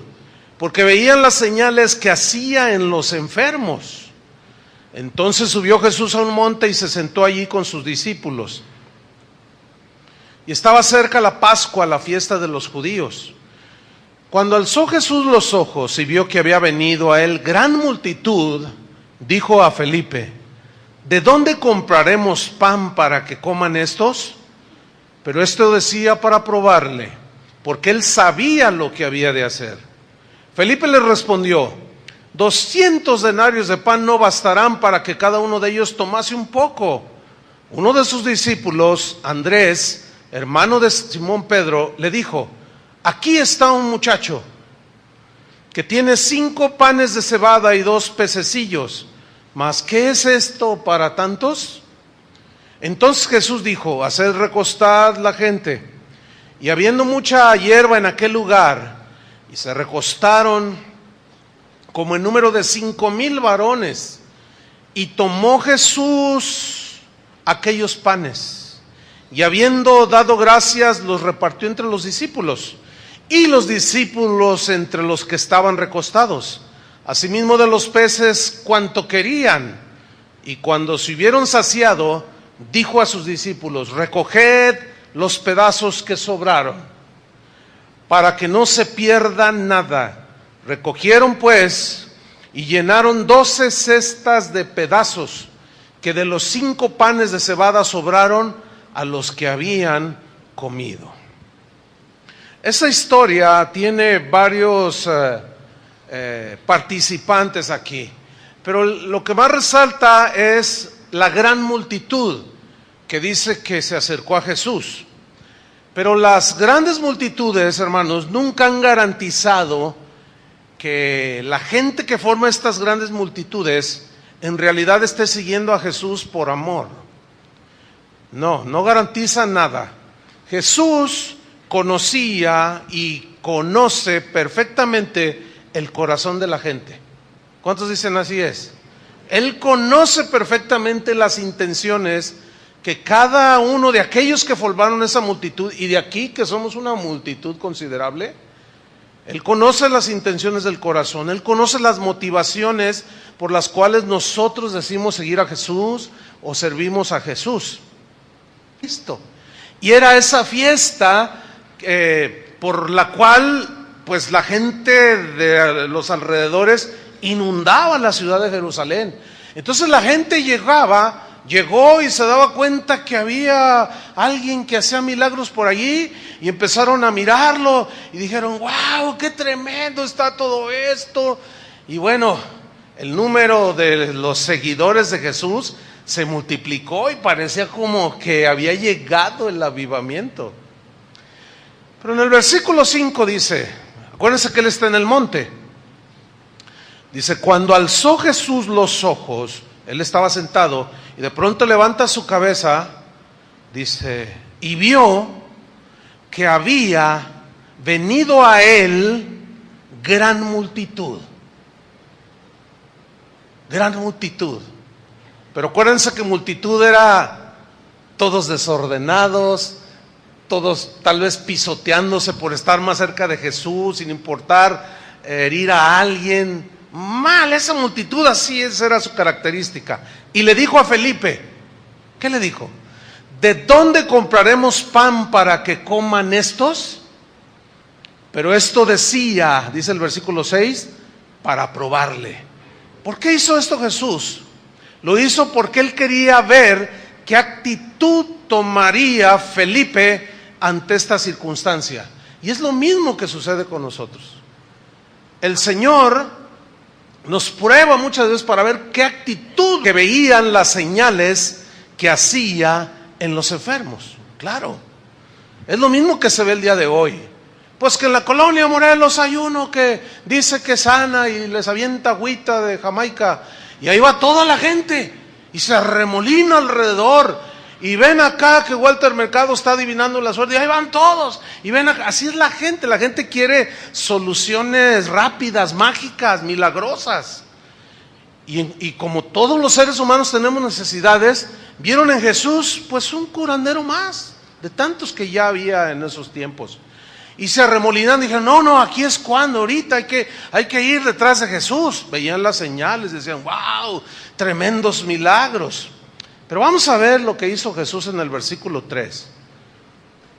porque veían las señales que hacía en los enfermos. Entonces subió Jesús a un monte y se sentó allí con sus discípulos. Y estaba cerca la Pascua, la fiesta de los judíos. Cuando alzó Jesús los ojos y vio que había venido a él gran multitud, dijo a Felipe, ¿de dónde compraremos pan para que coman estos? Pero esto decía para probarle, porque él sabía lo que había de hacer. Felipe le respondió, 200 denarios de pan no bastarán para que cada uno de ellos tomase un poco. Uno de sus discípulos, Andrés, hermano de Simón Pedro, le dijo, aquí está un muchacho que tiene 5 panes de cebada y 2 pececillos, mas ¿qué es esto para tantos? Entonces Jesús dijo, haced recostar la gente. Y habiendo mucha hierba en aquel lugar, y se recostaron como en número de 5,000 varones, y tomó Jesús aquellos panes, y habiendo dado gracias, los repartió entre los discípulos, y los discípulos entre los que estaban recostados, asimismo de los peces cuanto querían. Y cuando se hubieron saciado, dijo a sus discípulos, recoged los pedazos que sobraron, para que no se pierda nada. Recogieron pues y llenaron 12 cestas de pedazos, que de los 5 panes de cebada sobraron a los que habían comido. Esa historia tiene varios participantes aquí, pero lo que más resalta es la gran multitud que dice que se acercó a Jesús. Pero las grandes multitudes, hermanos, nunca han garantizado que la gente que forma estas grandes multitudes en realidad esté siguiendo a Jesús por amor. No garantiza nada. Jesús conocía y conoce perfectamente el corazón de la gente. ¿Cuántos dicen así es? Él conoce perfectamente las intenciones que cada uno de aquellos que formaron esa multitud, y de aquí que somos una multitud considerable, Él conoce las intenciones del corazón, Él conoce las motivaciones por las cuales nosotros decimos seguir a Jesús o servimos a Jesús. Listo. Y era esa fiesta por la cual pues la gente de los alrededores inundaba la ciudad de Jerusalén. Entonces la gente llegó y se daba cuenta que había alguien que hacía milagros por allí y empezaron a mirarlo y dijeron, wow, qué tremendo está todo esto. Y bueno, el número de los seguidores de Jesús se multiplicó y parecía como que había llegado el avivamiento. Pero en el versículo 5 dice, acuérdense que él está en el monte. Dice, cuando alzó Jesús los ojos, él estaba sentado y de pronto levanta su cabeza, dice, y vio que había venido a él gran multitud. Gran multitud. Pero acuérdense que multitud era todos desordenados, todos tal vez pisoteándose por estar más cerca de Jesús, sin importar herir a alguien. Mal, esa multitud, así, esa era su característica. Y le dijo a Felipe, ¿qué le dijo? ¿De dónde compraremos pan para que coman estos? Pero esto decía, dice el versículo 6, para probarle. ¿Por qué hizo esto Jesús? Lo hizo porque él quería ver qué actitud tomaría Felipe ante esta circunstancia. Y es lo mismo que sucede con nosotros. El Señor nos prueba muchas veces para ver qué actitud que veían las señales que hacía en los enfermos. Claro, es lo mismo que se ve el día de hoy. Pues que en la colonia Morelos hay uno que dice que sana y les avienta agüita de Jamaica y ahí va toda la gente y se arremolina alrededor y ven acá que Walter Mercado está adivinando la suerte y ahí van todos y ven acá. Así es la gente quiere soluciones rápidas, mágicas, milagrosas y como todos los seres humanos tenemos necesidades, vieron en Jesús pues un curandero más de tantos que ya había en esos tiempos. Y se arremolinan y dijeron, no, aquí es cuando, ahorita hay que ir detrás de Jesús. Veían las señales, decían, wow, tremendos milagros. Pero vamos a ver lo que hizo Jesús en el versículo 3.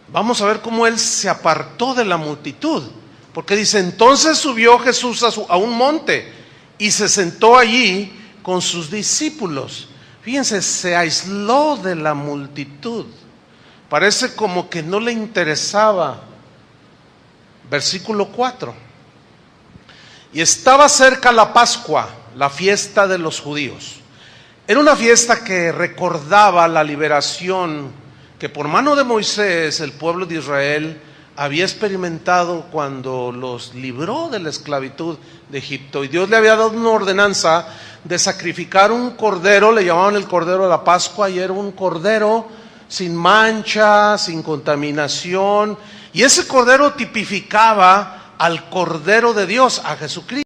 Vamos a ver cómo él se apartó de la multitud. Porque dice, entonces subió Jesús a un monte y se sentó allí con sus discípulos. Fíjense, se aisló de la multitud. Parece como que no le interesaba. Versículo 4. Y estaba cerca la Pascua, la fiesta de los judíos. Era una fiesta que recordaba la liberación que por mano de Moisés el pueblo de Israel había experimentado cuando los libró de la esclavitud de Egipto. Y Dios le había dado una ordenanza de sacrificar un cordero, le llamaban el cordero de la Pascua, y era un cordero sin mancha, sin contaminación. Y ese cordero tipificaba al Cordero de Dios, a Jesucristo.